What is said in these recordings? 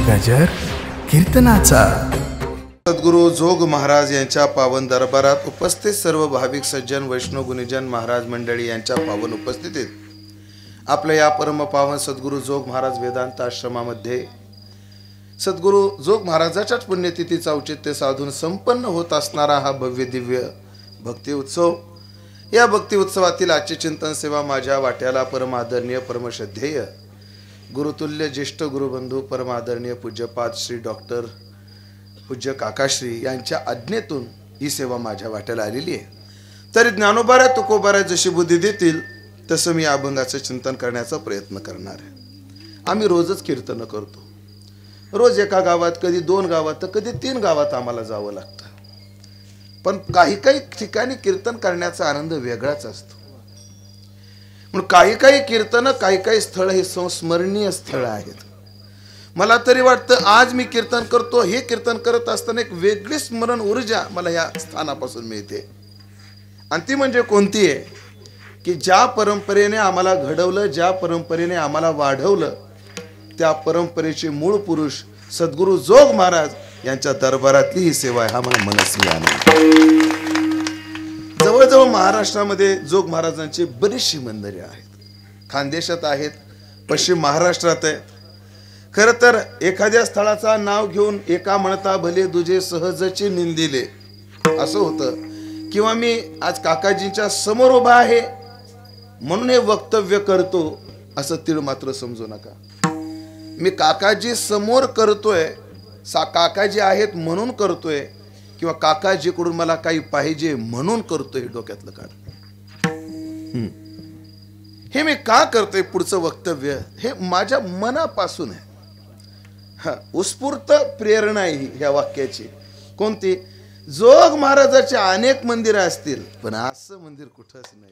गजर कीर्तनाचा। सद्गुरु जोग महाराज यांच्या पावन दरबारात उपस्थित सर्व भाविक सज्जन वैष्णव गुणीजन महाराज मंडळी यांच्या पावन उपस्थितीत आपल्या या परम पावन सद्गुरु जोग महाराज वेदांत आश्रमामध्ये सद्गुरु जोग महाराजाच्याच पुण्यतिथीचा औचित्य साधून संपन्न होत असणारा हा भव्य दिव्य भक्ती उत्सव। या भक्ती उत्सवातील आजची चिंतन सेवा माझ्या वाट्याला परम आदरणीय परमश्रद्धेय गुरुतुल्य ज्येष्ठ गुरुबंधू परम आदरणीय पूज्यपाद श्री डॉक्टर पूज्य काकाश्री यांच्या आज्ञेतून ही सेवा माझ्या वाट्याला आलेली आहे। तरी ज्ञानोबाऱ्या तुकोबाऱ्या जशी बुद्धी देतील तसं मी अभंगाचं चिंतन करण्याचा प्रयत्न करणार आहे। आम्ही रोजच कीर्तन करतो, रोज एका गावात, कधी 2 गावात, तर कधी 3 गावात आम्हाला जावं लागतं। पण काही काही ठिकाणी कीर्तन करण्याचा आनंद वेगळाच असतो। म्हणून काही काही कीर्तन, काही काही स्थळ हे संस्मरणीय स्थळ आहेत। मला तरी वाटतं आज मी कीर्तन करतो, हे कीर्तन करत असताना एक वेगळी स्मरण ऊर्जा मला या स्थानापासून मिळते। आणि ती म्हणजे कोणती आहे की ज्या परंपरेने आम्हाला घडवलं, ज्या परंपरेने आम्हाला वाढवलं, त्या परंपरेचे मूळ पुरुष सद्गुरु जोग महाराज यांच्या दरबारातली ही सेवा आहे। हा मला मनस्वी आनंद। जवळजवळ महाराष्ट्रामध्ये जोग महाराजांची बरीचशी मंदिरे आहेत। खानदेशात आहेत, पश्चिम महाराष्ट्रात आहेत। खरं तर एखाद्या स्थळाचा नाव घेऊन एका म्हणता भले दुजे सहजचे निंदिले असं होतं। किंवा मी आज काकाजींच्या समोर उभा आहे म्हणून हे वक्तव्य करतो असं तीळ मात्र समजू नका। मी काकाजी समोर करतोय, काकाजी आहेत म्हणून करतोय, किंवा काकाजीकडून मला काही पाहिजे म्हणून करतोय, डोक्यातलं काढ। हे मी का करतोय पुढचं वक्तव्य हे माझ्या मनापासून आहे। उत्स्फूर्त प्रेरणा आहे ह्या वाक्याची। कोणती? जोग महाराजाचे अनेक मंदिर असतील पण असं मंदिर कुठंच नाही।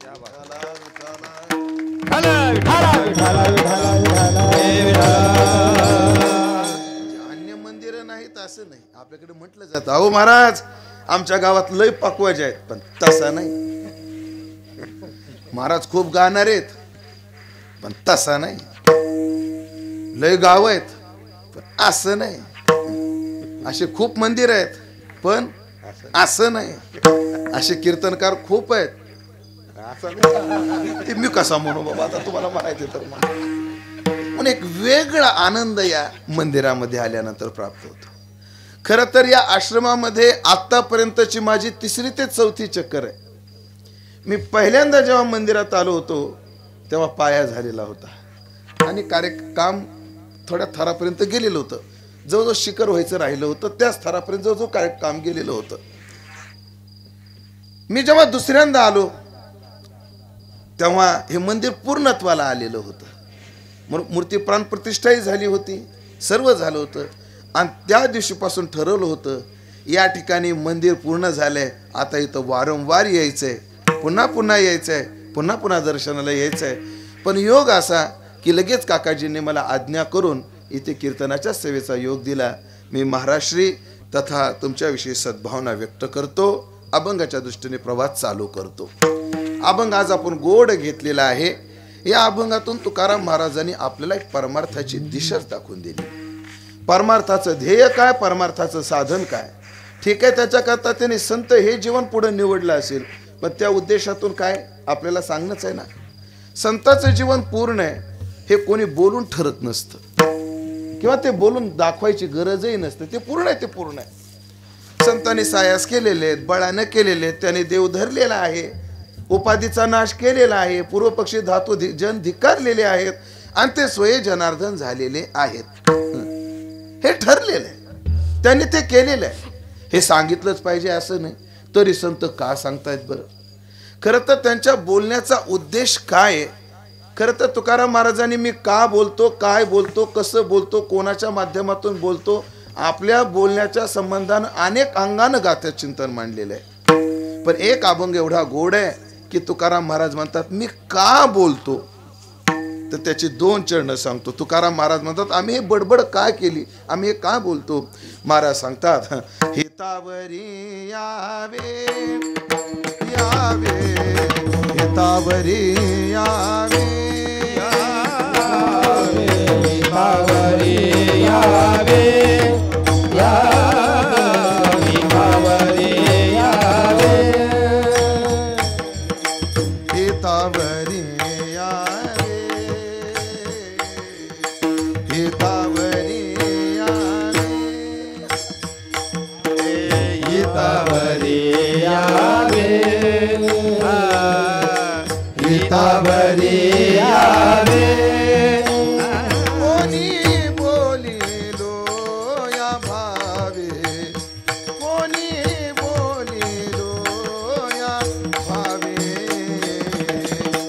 अन्य मंदिर नाहीत असं नाही। आपल्याकडे म्हटलं जातं अहो महाराज आमच्या गावात लय पकवाज आहेत, पण तसा नाही। महाराज खूप गाणार आहेत पण तसा नाही। लय गाव आहेत पण असं नाही। असे खूप मंदिर आहेत पण असं नाही। असे कीर्तनकार खूप आहेत ते मी कसा म्हणू बाबा, आता तुम्हाला म्हणायचं तर म्हणून एक वेगळा आनंद या मंदिरामध्ये आल्यानंतर प्राप्त होतो। खरं तर या आश्रमामध्ये आतापर्यंतची माझी 3री ते 4थी चक्कर आहे। मी पहिल्यांदा जेव्हा मंदिरात आलो होतो तेव्हा पाया झालेला होता आणि काम थोड्या थरापर्यंत गेलेलं होतं। जवळजवळ शिखर व्हायचं राहिलं होतं, त्याच थरापर्यंत जवळजवळ काम गेलेलं होतं। मी जेव्हा दुसऱ्यांदा आलो तेव्हा हे मंदिर पूर्णत्वाला आलेलं होतं। मूर्ती प्राणप्रतिष्ठाही झाली होती, सर्व झालं होतं। आणि त्या दिवशीपासून ठरवलं होतं या ठिकाणी मंदिर पूर्ण झालंय, आता इथं वारंवार यायचंय, पुन्हा पुन्हा यायचंय, पुन्हा पुन्हा दर्शनाला यायचंय। पण योग असा की लगेच काकाजींनी मला आज्ञा करून इथे कीर्तनाच्या सेवेचा योग दिला। मी महाराष्ट्री तथा तुमच्याविषयी सद्भावना व्यक्त करतो, अभंगाच्या दृष्टीने प्रवास चालू करतो। अभंग आज आपण गोड घेतलेला आहे। या अभंगातून तुकाराम महाराजांनी आपल्याला एक परमार्थाची दिशाच दाखवून दिली। परमार्थाचं ध्येय काय, परमार्थाचं साधन काय, ठीक आहे, त्याच्याकरता त्यांनी संत हे जीवन पुढे निवडलं असेल, पण त्या उद्देशातून काय आपल्याला सांगणंच आहे ना। संताचं जीवन पूर्ण आहे हे कोणी बोलून ठरत नसतं, किंवा ते बोलून दाखवायची गरजही नसते। ते पूर्ण आहे, ते पूर्ण आहे। संतांनी सायास केलेले आहेत, बळानं केलेले आहेत, त्यांनी देव धरलेला आहे, उपाधीचा नाश केलेला आहे, पूर्वपक्षी धातू जन धिक्कारलेले आहेत आणि ते स्वयं जनार्दन झालेले आहेत। हे ठरलेलं आहे, त्यांनी ते केलेलं आहे। हे सांगितलंच पाहिजे असं नाही, तरी संत का सांगतायत बरं? खरं तर त्यांच्या बोलण्याचा उद्देश काय आहे? खरं तर तुकाराम महाराजांनी मी का बोलतो, काय बोलतो, कसं बोलतो, कोणाच्या माध्यमातून बोलतो, आपल्या बोलण्याच्या संबंधानं अनेक अंगानं गाथ्यात चिंतन मांडलेलं आहे। पण एक अभंग एवढा गोड आहे की तुकाराम महाराज म्हणतात मी का बोलतो, तर त्याची 2 चरणं सांगतो। तुकाराम महाराज म्हणतात आम्ही हे बडबड का केली, आम्ही हे का बोलतो? महाराज सांगतात हितावरी यावे यावे, हितावरी यावे यावे, हितावरी यावे हितावरी यावे हितावरी यावे हितावरी यावे कोणी बोलिलो या भावे कोणी बोलिलो या भावे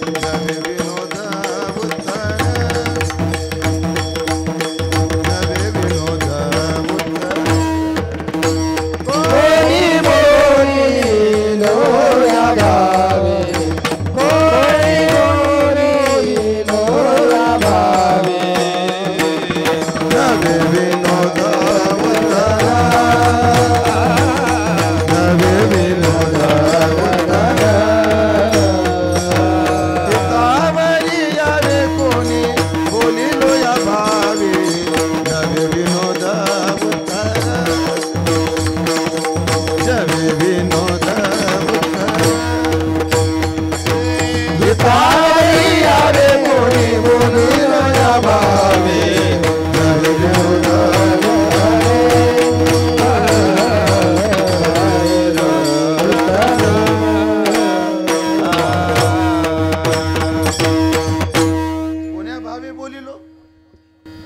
नवे विनोद उत्तर नवे विनोद उत्तर कोणी बोलिलो या भावे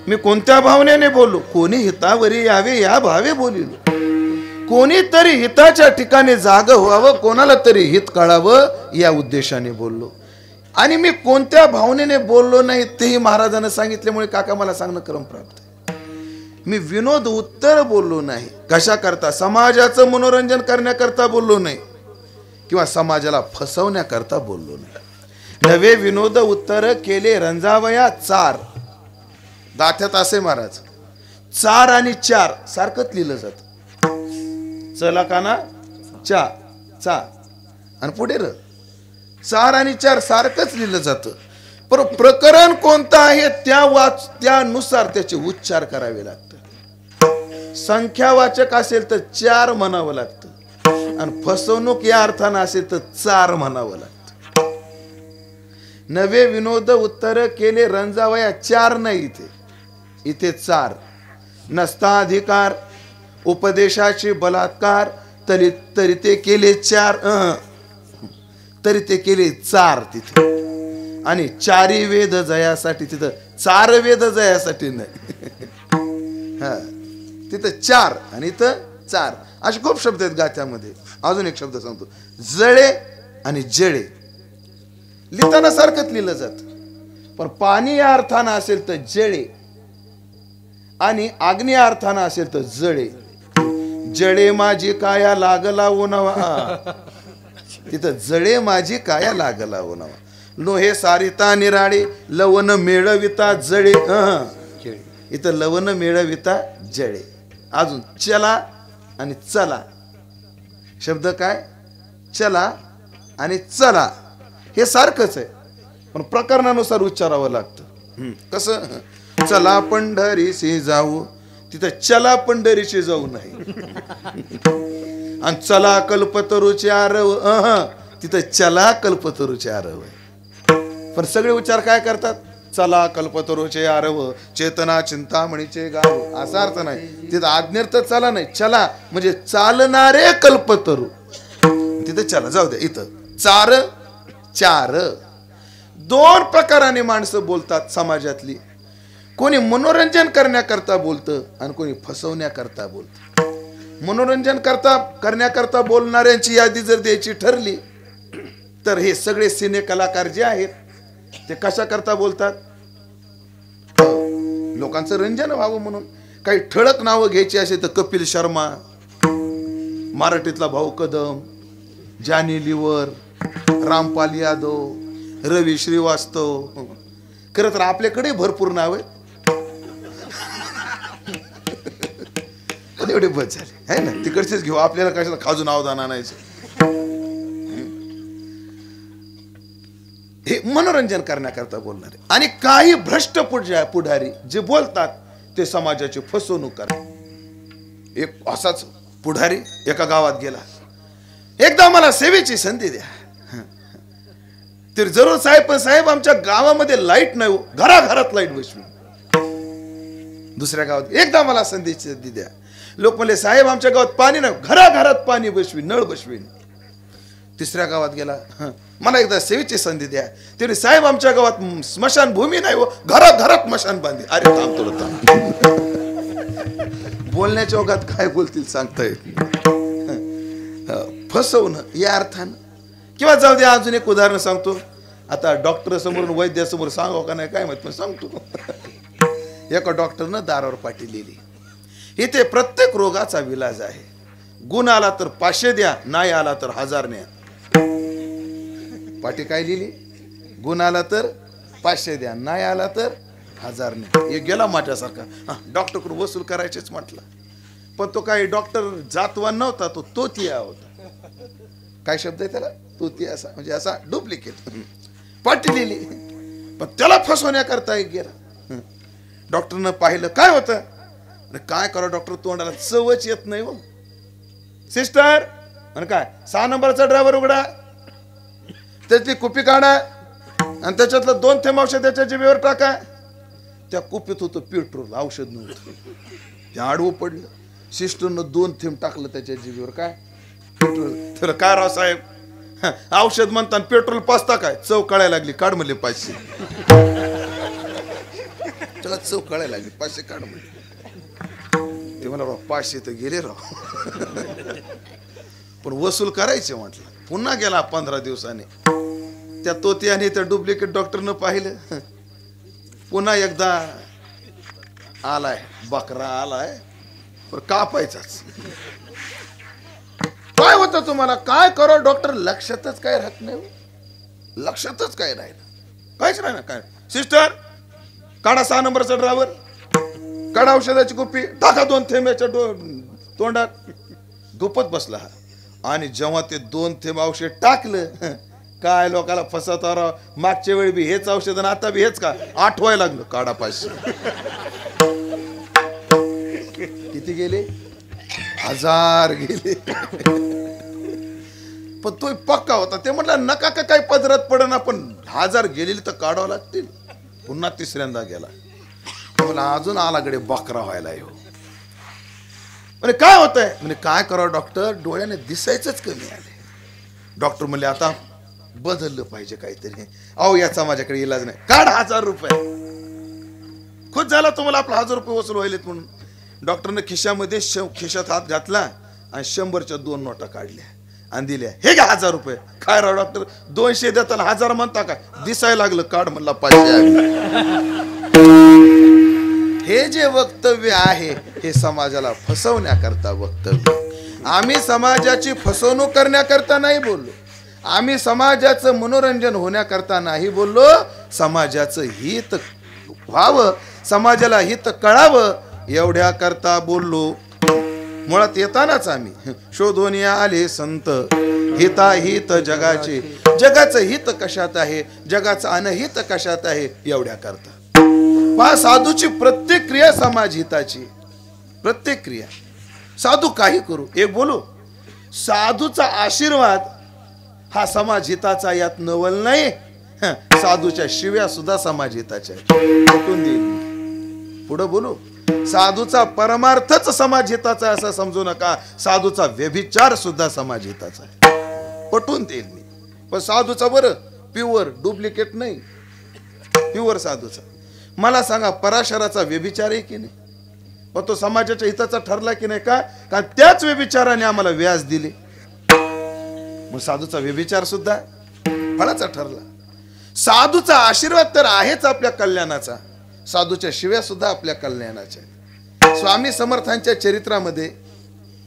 मी कोणत्या भावनेने बोललो कोणी हितावरी यावे या भावे बोलिलो कोणीतरी हिताच्या ठिकाणी जाग व्हावं कोणाला तरी हित कळावं या उद्देशाने बोललो आणि मी कोणत्या भावनेने बोललो नाही तेही महाराजांना सांगितल्यामुळे काका मला सांगणं क्रम प्राप्त आहे मी विनोद उत्तर बोललो नाही कशा करता समाजाचं मनोरंजन करण्याकरता बोललो नाही किंवा समाजाला फसवण्याकरता बोललो नाही नवे विनोद उत्तर केले रंजावया चार दाथ्यात असे महाराज चार आणि चार सारखंच लिहिलं जात चला काना चा चा आणि पुढे र चार आणि चार सारखंच लिहिलं जातं पण प्रकरण कोणतं आहे त्यानुसार त्याचे उच्चार करावे लागतात संख्यावाचक असेल तर चार म्हणावं लागतं आणि फसवणूक या अर्थानं असेल तर चार म्हणावं लागतं नवे विनोद उत्तर केले रंजावया चार नाही इथे चार नसता अधिकार उपदेशाचे बलात्कार तरी ते केले चार तरी ते केले चार तिथे आणि चारी वेद जयासाठी तिथं चार वेद जयासाठी नाही हा तिथं चार आणि इथं चार असे खूप शब्द आहेत गाथ्यामध्ये अजून एक शब्द सांगतो जळे आणि जळे लिहिताना सारखंच लिहिलं जात पण पाणी या अर्थानं असेल तर जळे आणि आग्नेय अर्थानं असेल तर जळे जळे माझी काया लागला उन्हावा तिथं जळे माझी काया लागला उन्हावा लोहे सारिता निराळे लवण मेळविता जळे इथं लवण मेळविता जळे अजून चला आणि चला शब्द काय चला आणि चला हे सारखंच आहे पण प्रकरणानुसार उच्चारावं लागतं कसं चला पंढरीशी जाऊ तिथं चला पंढरीशी जाऊ नाही आणि चला कल्पतरूचे आरव तिथं चला कल्पतरूचे आरव आहे पण सगळे उच्चार काय करतात चला कल्पतरूचे आरव चेतना चिंतामणीचे गाव असा अर्थ नाही तिथं आज्ञार्थ चला नाही चला म्हणजे चालणारे कल्पतरू तिथं चला जाऊ द्या इथं चार चार दोन प्रकाराने माणसं बोलतात समाजातली कोणी मनोरंजन करण्याकरता बोलतं आणि कोणी फसवण्याकरता बोलतं मनोरंजन करण्याकरता बोलणाऱ्यांची यादी जर द्यायची ठरली तर हे सगळे सिने कलाकार जे आहेत ते कशा करता बोलतात लोकांचं रंजन व्हावं म्हणून काही ठळक नावं घ्यायची असेल तर कपिल शर्मा मराठीतला भाऊ कदम जानी लिवर रामपाल यादव रवी श्रीवास्तव खरं तर आपल्याकडे भरपूर नाव आहे एवढे बस झाले आहे ना तिकडचेच घेऊ आपल्याला कशाला खाजून अवधान आणायचं हे मनोरंजन करण्याकरता बोलणारे आणि काही भ्रष्ट पुढारी जे बोलतात ते समाजाची फसवणूक करतात एक असाच पुढारी एका गावात गेला एकदा मला सेवेची संधी द्या तर जरूर साहेब पण साहेब आमच्या गावामध्ये लाईट नाही घराघरात लाईट बसवी दुसऱ्या गावात एकदा मला संधी द्या. लोक म्हणले साहेब आमच्या गावात पाणी नाही, घराघरात पाणी बसवीन, नळ बसवीन. तिसऱ्या गावात गेला, मला एकदा सेवेची संधी द्या. ते साहेब आमच्या गावात स्मशान भूमी नाही, घराघरात स्मशान बांधली. अरे थांब थोडं थांब. बोलण्याच्या ओघात काय बोलतील सांगता येत. फसवणं या अर्थानं. किंवा जाऊ दे अजून एक उदाहरण सांगतो. आता डॉक्टर समोर वैद्यासमोर सांगावं का नाही काय माहित, पण सांगतो. एका डॉक्टरनं दारावर पाटी लिहिली, इथे प्रत्येक रोगाचा विलाज आहे. गुण आला तर 500 द्या, नाही आला तर 1000 न्या. पाटी काय लिहिली? गुण आला तर 500 द्या, नाही आला तर 1000 न्या. हे गेला माझ्यासारखा डॉक्टरकडून वसूल करायचेच म्हटलं. पण तो काही डॉक्टर जातवान नव्हता, तो तोतिया होता. काय शब्द आहे त्याला? तोतिया. असा म्हणजे असा डुप्लिकेट पाटी लिहिली, पण त्याला फसवण्याकरता एक गेला. डॉक्टरनं पाहिलं काय होतं. काय करा डॉक्टर, तोंडाला चवच येत नाही. हो सिस्टर आणि काय 6 नंबरचा ड्रायव्हर उघडा, त्यातली कुपी काढा आणि त्याच्यातलं 2 थेंब औषध त्याच्या जिभेवर टाका. त्या कुपीत होतं पेट्रोल, औषध नव्हतं. ते आडवं पडलं. सिस्टरनं 2 थेंब टाकलं त्याच्या जिभेवर. काय पेट्रोल? तर काय राव साहेब, औषध म्हणता पेट्रोल पाचता काय? चव कळायला लागली, काढ म्हणले 500. त्याला चव कळायला लागली, 500 काढ म्हणले. ते मला राव 500 तर गेले राव. पण वसूल करायचे म्हटलं. पुन्हा गेला 15 दिवसांनी. त्या तोत्याने त्या डुप्लिकेट डॉक्टरनं पाहिलं. पुन्हा एकदा आलाय, बकरा आलाय, पण कापायचाच. काय होतं तुम्हाला? काय करो डॉक्टर, लक्षातच काय राहत नाही. लक्षातच काय राहिलं, काहीच नाही ना. काय सिस्टर काढा 6 नंबरचा ड्रायव्हर, काढा औषधाची कुपी, टाका 2 थेंबाच्या तोंडात. दुपत बसला. आणि जेव्हा ते 2 थेंब औषध टाकलं, काय लोकाला फसवता राव. मागच्या वेळी बी हेच औषध आणि आता बी हेच का? आठवायला लागलं. काढा 500. किती गेले? 1000 गेले. पण तो पक्का होता. ते म्हटलं नका का काही पदरात पडन, आपण 1000 गेलेली तर काढावं लागतील. पुन्हा तिसऱ्यांदा गेला. मला अजून आलाकडे बकरा व्हायला येऊ. म्हणजे काय होतंय? म्हणजे काय करावं डॉक्टर, डोळ्याने दिसायचंच कमी आले. डॉक्टर म्हणले आता बदललं पाहिजे काहीतरी. अहो याचा माझ्याकडे इलाज नाही, काढ 1000 रुपये. खुश झाला तुम्हाला आपला 1000 रुपये वसूल व्हायलेत म्हणून. डॉक्टरने खिशात हात घातला आणि 100च्या 2 नोटा काढल्या आणि दिल्या. हे घ्या 1000 रुपये. काय राव डॉक्टर, 200 देताना 1000 म्हणता का? दिसायला लागलं. काढ म्हणला 500. हे जे वक्तव्य आहे हे समाजाला फसवण्याकरता वक्तव्य. आम्ही समाजाची फसवणूक करण्याकरता नाही बोललो. आम्ही समाजाचं मनोरंजन होण्याकरता नाही बोललो. समाजाचं हित व्हावं, समाजाला हित कळावं एवढ्या करता बोललो. मुळात येतानाच आम्ही शोधून आले संत, हिताहित जगाचे. जगाचं हित कशात आहे, जगाचं अनहित कशात आहे एवढ्या करता. पहा साधूची प्रत्येक क्रिया समाज हिताची. प्रत्येक क्रिया. साधू काही करू, एक बोलू, साधूचा आशीर्वाद हा समाज हिताचा, यात नवल नाही. साधूच्या शिव्या सुद्धा समाज हिताच्या पटवून देईल. पुढं बोलू, साधूचा परमार्थच समाज हिताचा असं समजू नका. साधूचा व्यभिचार सुद्धा समाज हिताचा आहे, पटवून देईल मी. पण साधूचा बरं प्युअर, डुप्लिकेट नाही, प्युअर साधूचा. मला सांगा पराशराचा व्यभिचार आहे की नाही? पण तो समाजाच्या हिताचा ठरला की नाही? का कारण त्याच व्यभिचाराने आम्हाला व्याज दिले. मग साधूचा व्यभिचार सुद्धा फळाचा ठरला. साधूचा आशीर्वाद तर आहेच आपल्या कल्याणाचा, साधूच्या शिव्या सुद्धा आपल्या कल्याणाच्या. स्वामी समर्थांच्या चरित्रामध्ये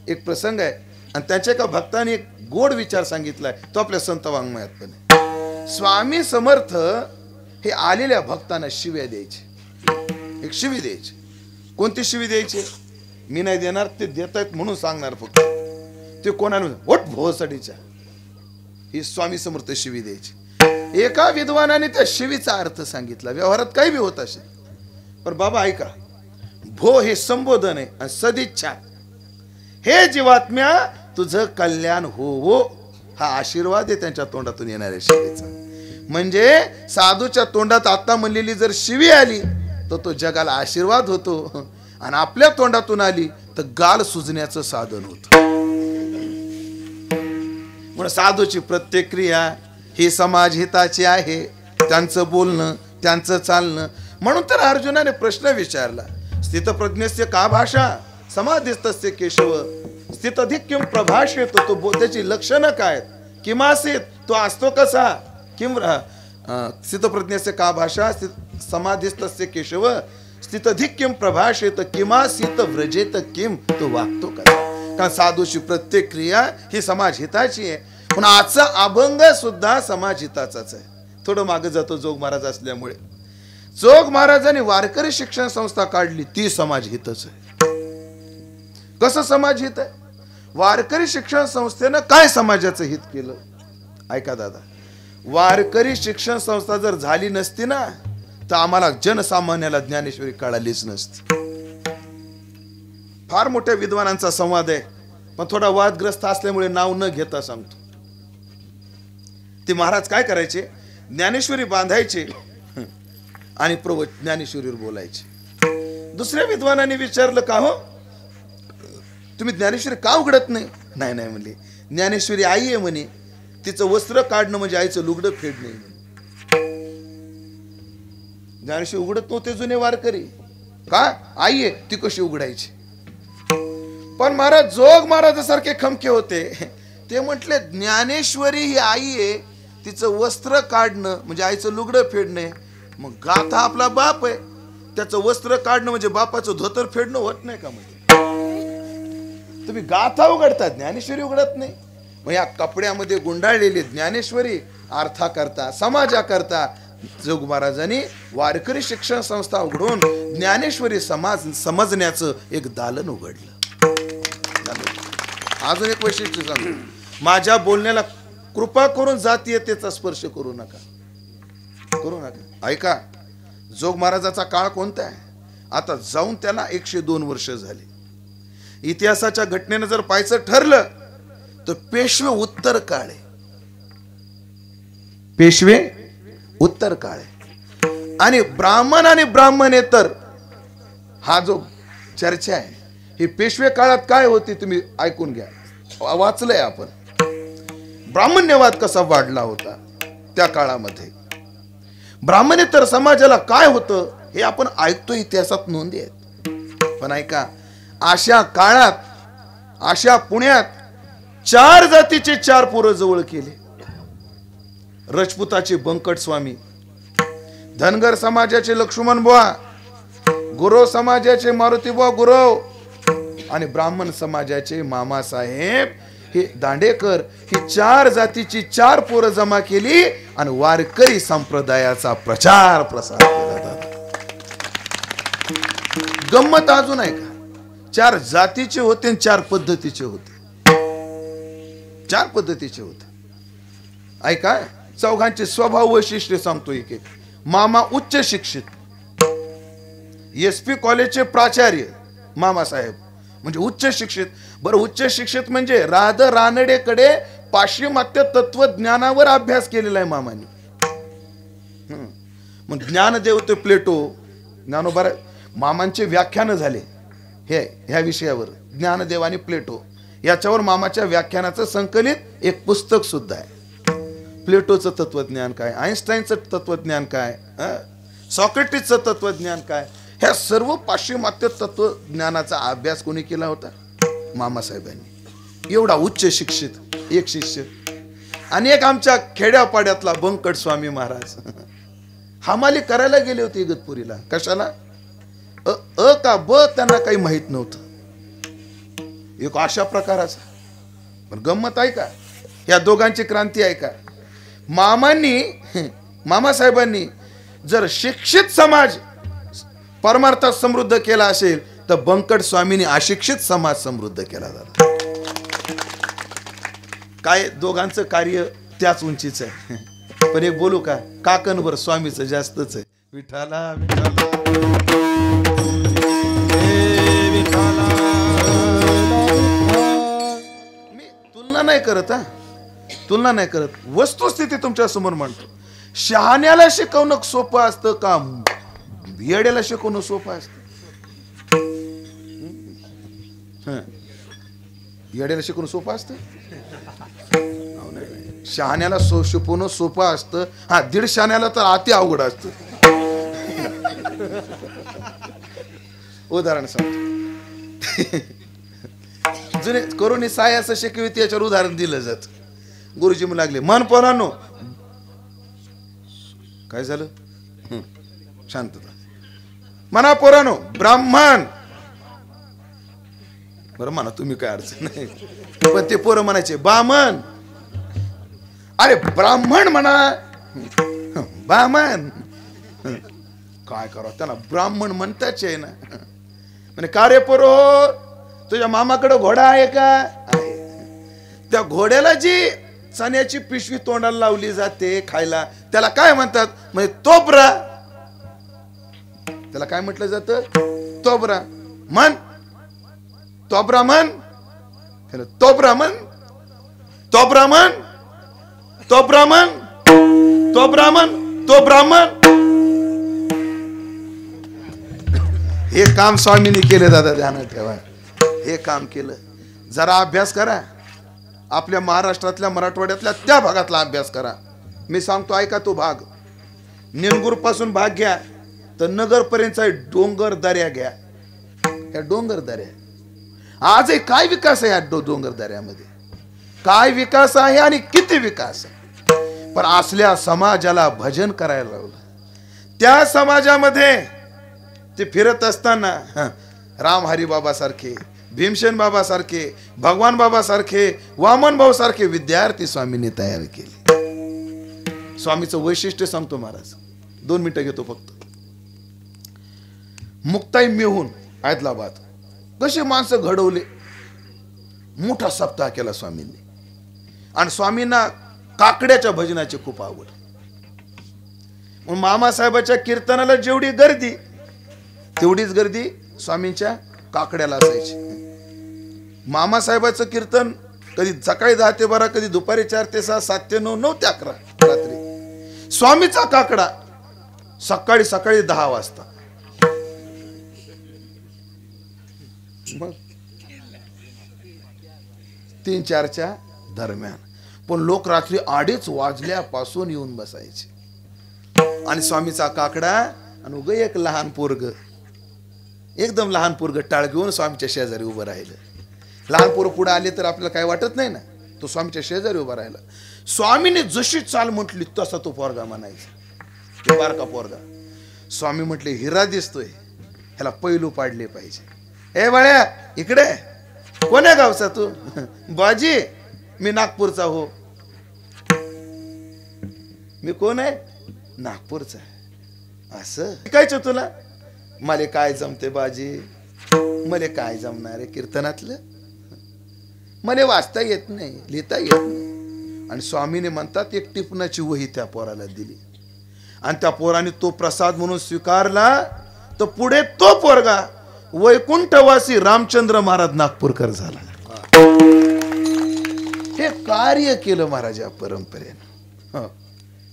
एक प्रसंग आहे आणि त्याच्या एका भक्ताने एक गोड विचार सांगितलाय, तो आपल्या संत वाङ्मयात पण आहे. स्वामी समर्थ हे आलेल्या भक्तांना शिव्या द्यायचे. एक शिवी द्यायची. कोणती शिवी द्यायची? मी नाही देणार, ते देत आहेत म्हणून सांगणार फक्त. ते कोणाला वट भोसडीच्या, ही स्वामी समर्थ शिवी द्यायची. एका विद्वानाने त्या शिवीचा अर्थ सांगितला. व्यवहारात काही बी होत असेल, पण बाबा ऐका, भो हे संबोधन आहे आणि सदिच्छा हे जीवात्म्या तुझं कल्याण हो हा आशीर्वाद आहे त्यांच्या तोंडातून येणाऱ्या शिवीचा. म्हणजे साधूच्या तोंडात आता म्हणलेली जर शिवी आली तर तो जगाला आशीर्वाद होतो. आणि आपल्या तोंडातून आली तर गाल सुजण्याचं साधन होत. म्हणून साधूची प्रत्येक क्रिया ही समाज हिताची आहे. त्यांचं बोलणं, त्यांचं चालणं. म्हणून तर अर्जुनाने प्रश्न विचारला, स्थितप्रज्ञस्य का भाषा समाधिस्तस्य केशव स्थितधिक किम प्रभाषेत. तो त्याची लक्षणं काय, किमासीत तो असतो कसा, किम स्थितप्रज्ञस्य का भाषा समाधिस्तस्य केशव स्थितधिक किम प्रभाषेत किमासीत व्रजेत किम, तो वागतो कसा. कारण साधूची प्रत्येक क्रिया ही समाज हिताची आहे. पण आजचा अभंग सुद्धा समाज हिताचाच आहे. थोडं मागे जातो जोग महाराज असल्यामुळे. जोग महाराजांनी वारकरी शिक्षण संस्था काढली, ती समाज हितच आहे. कसं समाज हित आहे? वारकरी शिक्षण संस्थेनं काय समाजाचं हित केलं? ऐका दादा, वारकरी शिक्षण संस्था जर झाली नसती ना तर आम्हाला जनसामान्याला ज्ञानेश्वरी कळालीच नसती. फार मोठ्या विद्वानांचा संवाद आहे, पण थोडा वादग्रस्त असल्यामुळे नाव न घेता सांगतो. ते महाराज काय करायचे, ज्ञानेश्वरी बांधायचे आणि ज्ञानेश्वरीवर बोलायचे. दुसऱ्या विद्वानांनी विचारलं, का हो तुम्ही ज्ञानेश्वरी का उघडत नाही? नाही नाही म्हणले, ज्ञानेश्वरी आई आहे म्हणे, तिचं वस्त्र काढणं म्हणजे आईचं लुगडं फेडणे. ज्ञानेश्वरी उघडत नव्हते जुने वारकरी. का? आई आहे, ती कशी उघडायची? पण महाराज जोग महाराजासारखे खमके होते. ते म्हटले ज्ञानेश्वरी ही आई आहे, तिचं वस्त्र काढणं म्हणजे आईचं लुगडं फेडणे. मग गाथा आपला बाप आहे, त्याचं वस्त्र काढणं म्हणजे बापाचं धोतर फेडणं होत नाही का? म्हणजे तुम्ही गाथा उघडता, ज्ञानेश्वरी उघडत नाही. मग या कपड्यामध्ये गुंडाळलेली ज्ञानेश्वरी अर्था करता, समाजा करता जोग महाराजांनी वारकरी शिक्षण संस्था उघडून ज्ञानेश्वरी समजण्याचं एक दालन उघडलं. अजून एक वैशिष्ट्य सांगतो, माझ्या बोलण्याला कृपा करून जातीयतेचा स्पर्श करू नका, करू नका. ऐका, जोग महाराजाचा काळ कोणता आहे? आता जाऊन त्याला 102 वर्ष झाली. इतिहासाच्या घटनेनं जर पाहायचं ठरलं तर पेशवे उत्तर काळ आहे. पेशवे उत्तर काळ आहे. आणि ब्राह्मणेतर हा जो चर्चा आहे ही पेशवे काळात काय होती तुम्ही ऐकून घ्या, वाचलंय आपण. ब्राह्मण्यवाद कसा वाढला होता त्या काळामध्ये, ब्राह्मणेतर समाजाला काय होतं हे आपण ऐकतो, इतिहासात नोंदी आहेत. पण ऐका, अशा काळात, अशा पुण्यात 4 जातीचे 4 पोरं जवळ केले. राजपुताचे बंकट स्वामी, धनगर समाजाचे लक्ष्मण बुवा, गुरव समाजाचे मारुती बुवा गुरव आणि ब्राह्मण समाजाचे मामासाहेब हे दांडेकर, ही 4 जातीची 4 पोरं जमा केली आणि वारकरी संप्रदायाचा प्रचार प्रसार केला. गंमत अजून आहे का? 4 जातीचे होते आणि 4 पद्धतीचे होते. 4 पद्धतीचे होते. ऐका, चौघांचे स्वभाव वैशिष्ट्य सांगतो एक एक. मामा उच्च शिक्षित, SP कॉलेजचे प्राचार्य मामासाहेब, म्हणजे उच्च शिक्षित. बरं, उच्च शिक्षित म्हणजे रानडेकडे पाश्चिमात्य तत्वज्ञानावर अभ्यास केलेला आहे मामाने. मग ज्ञानदेव ते प्लेटो, ज्ञानोबा मामांचे व्याख्यान झाले ह्या विषयावर. ज्ञानदेव आणि प्लेटो याच्यावर मामाच्या व्याख्यानाचं संकलित एक पुस्तक सुद्धा आहे. प्लेटोचं तत्वज्ञान काय, आईन्स्टाईनचं तत्वज्ञान काय, सॉक्रेटिसचं तत्वज्ञान काय, ह्या सर्व पाश्चिमात्य तत्वज्ञानाचा अभ्यास कोणी केला होता? मामासाहेबांनी. एवढा उच्च शिक्षित एक शिष्य. आणि एक आमच्या खेड्यापाड्यातला बंकट स्वामी महाराज हमाली करायला गेले होते इगतपुरीला. कशाला? अ का ब त्यांना काही माहित नव्हतं. एक अशा प्रकाराचा. पण गंमत आहे का, या दोघांची क्रांती आहे का? मामासाहेबांनी जर शिक्षित समाज परमार्थात समृद्ध केला असेल तर बंकट स्वामींनी अशिक्षित समाज समृद्ध केला जातो. काय दोघांचं कार्य त्याच उंचीच आहे. पण एक बोलू का, काकणवर स्वामीचं जास्तच आहे. विठाला मी तुलना नाही करत, तुलना नाही करत, वस्तुस्थिती तुमच्या समोर मांडतो. शहाण्याला शिकवणं सोपं असतं का येड्याला शिकवणं सोपं असतं? येड्याला शिकवणं सोपं असतं? शहाण्याला शिकवणं सोपं असतं. हा, दीड शहाण्याला तर अति अवघड असतं. उदाहरण सांगतो. जुने करून साय असं शिकवित याच्यावर उदाहरण दिलं जात. गुरुजी म्हणू लागले, मन पोरांनो. काय झालं? शांतता. म्हणा पोरांनो, ब्राह्मण. बरं म्हणा तुम्ही, काय अडचण नाही. पण ते पोरं म्हणायचे बामण. अरे ब्राह्मण म्हणा, ब्राह्मण. काय करावं, त्यांना ब्राह्मण म्हणताच आहे ना. म्हणे का रे पोरो, तुझ्या मामाकडे घोडा आहे का? आहे. त्या घोड्याला जी चण्याची पिशवी तोंडाला लावली जाते खायला, त्याला काय म्हणतात? म्हणजे तोबरा. त्याला काय म्हटलं जातं? तोबरा. म्हण तोबरा म्हण. तोबरा म्हण. तोबरा म्हण. तो ब्राह्मण. तो ब्राह्मण. तो ब्राह्मण. हे काम स्वामींनी केले दादा, ध्यानात ठेवा. हे काम केलं. जरा अभ्यास करा. आपल्या महाराष्ट्रातल्या, मराठवाड्यातल्या त्या भागातला अभ्यास करा. मी सांगतो ऐका तो भाग. निनगुर पासून भाग घ्या तर नगर पर्यंत डोंगर दऱ्या घ्या. या डोंगर दऱ्या आजही काय विकास आहे या डोंगर दऱ्यामध्ये? काय विकास आहे आणि किती विकास आहे? पण असल्या समाजाला भजन करायला लावलं. त्या समाजामध्ये ते फिरत असताना राम हरी बाबा सारखे, भीमसेन बाबा सारखे, भगवान बाबा सारखे, वामन भाऊ सारखे विद्यार्थी स्वामींनी तयार केले. स्वामीचं वैशिष्ट्य सांगतो महाराज, 2 मिनिटं घेतो फक्त. मुक्ताई मेहून हैदराबाद कसे माणसं घडवले. मोठा सप्ताह केला स्वामींनी. आणि स्वामींना काकड्याच्या भजनाची खूप आवड. मग मामासाहेबाच्या कीर्तनाला जेवढी गर्दी, तेवढीच गर्दी स्वामींच्या काकड्याला असायची. मामासाहेबाचं कीर्तन कधी सकाळी 10 ते 12, कधी दुपारी 4 ते 6, 7 ते 9, 9 ते 11 रात्री. स्वामीचा काकडा सकाळी 10 वाजता. मग 3-4च्या दरम्यान. पण लोक रात्री 2:30 वाजल्यापासून येऊन बसायचे. आणि स्वामीचा काकडा. आणि उग एक लहान पोरग, एकदम लहान पोरग टाळ घेऊन स्वामीच्या शेजारी उभं राहिलं. लहान पोरं पुढे आले तर आपल्याला काय वाटत नाही ना. तो स्वामीच्या शेजारी उभा राहिला. स्वामीने जशी चाल म्हटली तसा तो पोरगा म्हणायचा. तो बारका पोरगा. स्वामी म्हटले, हिरा दिसतोय, ह्याला पैलू पाडले पाहिजे. ए बाळ्या इकडे. कोण्या गावचा तू? बाजी, मी नागपूरचा हो. मी कोण आहे? नागपूरचा. असं शिकायचं तुला? मला काय जमते बाजी? मला काय जमणार आहे कीर्तनातलं? मला वाचता येत नाही, लिहिता येत नाही. आणि स्वामीने म्हणतात एक टिपणाची वही त्या पोराला दिली. आणि त्या पोराने तो प्रसाद म्हणून स्वीकारला. तर पुढे तो पोरगा वैकुंठवासी रामचंद्र महाराज नागपूरकर झाला. हे कार्य केलं महाराज या परंपरेनं.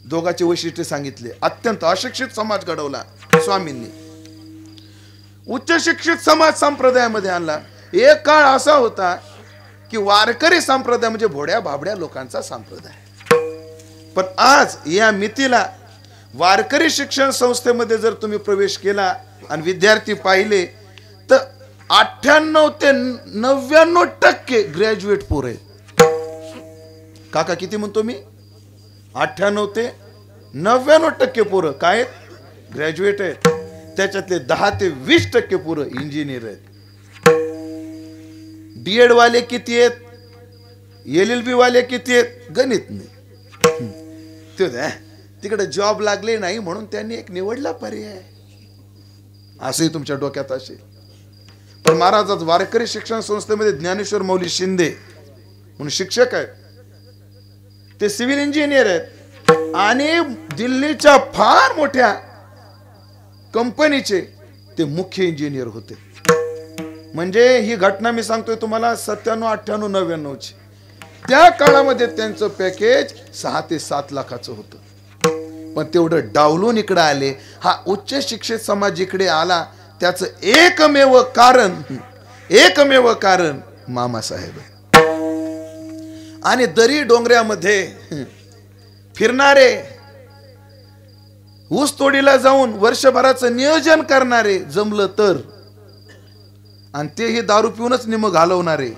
दोघांचे वैशिष्ट्य सांगितले. अत्यंत अशिक्षित समाज घडवला स्वामींनी. उच्च शिक्षित समाज संप्रदायामध्ये आणला. एक काळ असा होता की वारकरी संप्रदाय म्हणजे भोड्या भाबड्या लोकांचा संप्रदाय. पण आज या मितीला वारकरी शिक्षण संस्थेमध्ये जर तुम्ही प्रवेश केला आणि विद्यार्थी पाहिले तर 98 ते 99% ग्रॅज्युएट पोरं आहेत. काका किती म्हणतो मी? 98 ते 99% पोरं काय आहेत? ग्रॅज्युएट आहेत. त्याच्यातले 10 ते 20% पोरं इंजिनियर आहेत. डीएड वाले किती आहेत? LLB वाले किती आहेत? गणित नाही. तिकडे जॉब लागले नाही म्हणून त्यांनी एक निवडला पर्याय. असंही तुमच्या डोक्यात असेल. पण महाराज आज वारकरी शिक्षण संस्थेमध्ये ज्ञानेश्वर माऊली शिंदे म्हणून शिक्षक आहेत. ते सिव्हिल इंजिनियर आहेत आणि दिल्लीच्या फार मोठ्या कंपनीचे ते मुख्य इंजिनियर होते. म्हणजे ही घटना मी सांगतोय तुम्हाला 97, 98, 99 ची. त्या काळामध्ये त्यांचं पॅकेज 6 ते 7 लाखाचं होतं. पण तेवढं डावलून इकडे आले. हा उच्च शिक्षित समाज इकडे आला त्याचं एकमेव कारण एकमेव कारण मामासाहेब. आणि दरी डोंगऱ्यामध्ये फिरणारे, ऊस तोडीला जाऊन वर्षभराचं नियोजन करणारे जमलं तर, आणि तेही दारू पिऊनच निम घालवणारे,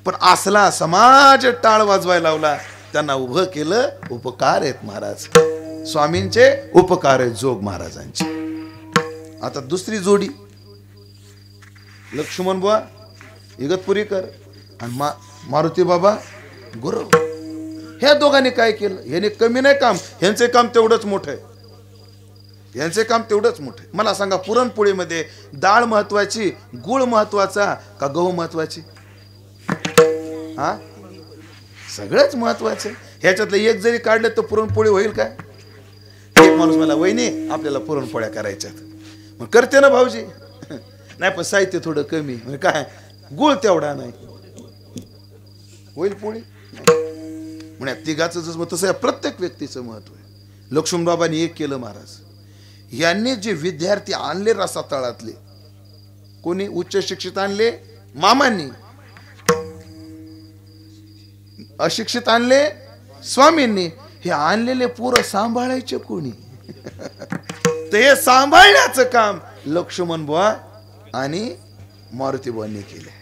पण असला समाज टाळ वाजवायला लावला. त्यांना उभं केलं. उपकार आहेत महाराज स्वामींचे, उपकार आहेत जोग महाराजांचे. आता दुसरी जोडी लक्ष्मण बुवा इगतपुरीकर आणि मारुती बाबा गुरु. ह्या दोघांनी काय केलं? ह्याने कमी नाही काम, ह्यांचे काम तेवढंच मोठं आहे. यांचे काम तेवढंच मोठं आहे. मला सांगा, पुरणपोळीमध्ये डाळ महत्वाची, गुळ महत्वाचा का गहू महत्वाची? हा, सगळंच महत्वाचं. ह्याच्यातलं एक जरी काढलं तर पुरणपोळी होईल काय? एक माणूस मला, वहिनी आपल्याला पुरणपोळ्या करायच्यात. मग करते ना भाऊजी. नाही पण साहित्य थोडं कमी. म्हणजे काय, गुळ तेवढा नाही, होईल पोळी? म्हणजे तिघाचं जसं तसं प्रत्येक व्यक्तीचं महत्व आहे. लक्ष्मणबाबांनी एक केलं महाराज. यांनी जे विद्यार्थी आणले रसातळातले, कोणी उच्च शिक्षित आणले मामांनी, अशिक्षित आणले स्वामींनी. हे आणलेले पोरं सांभाळायचे कोणी? ते हे सांभाळण्याचं काम लक्ष्मण बुवा आणि मारुती बुवांनी केले.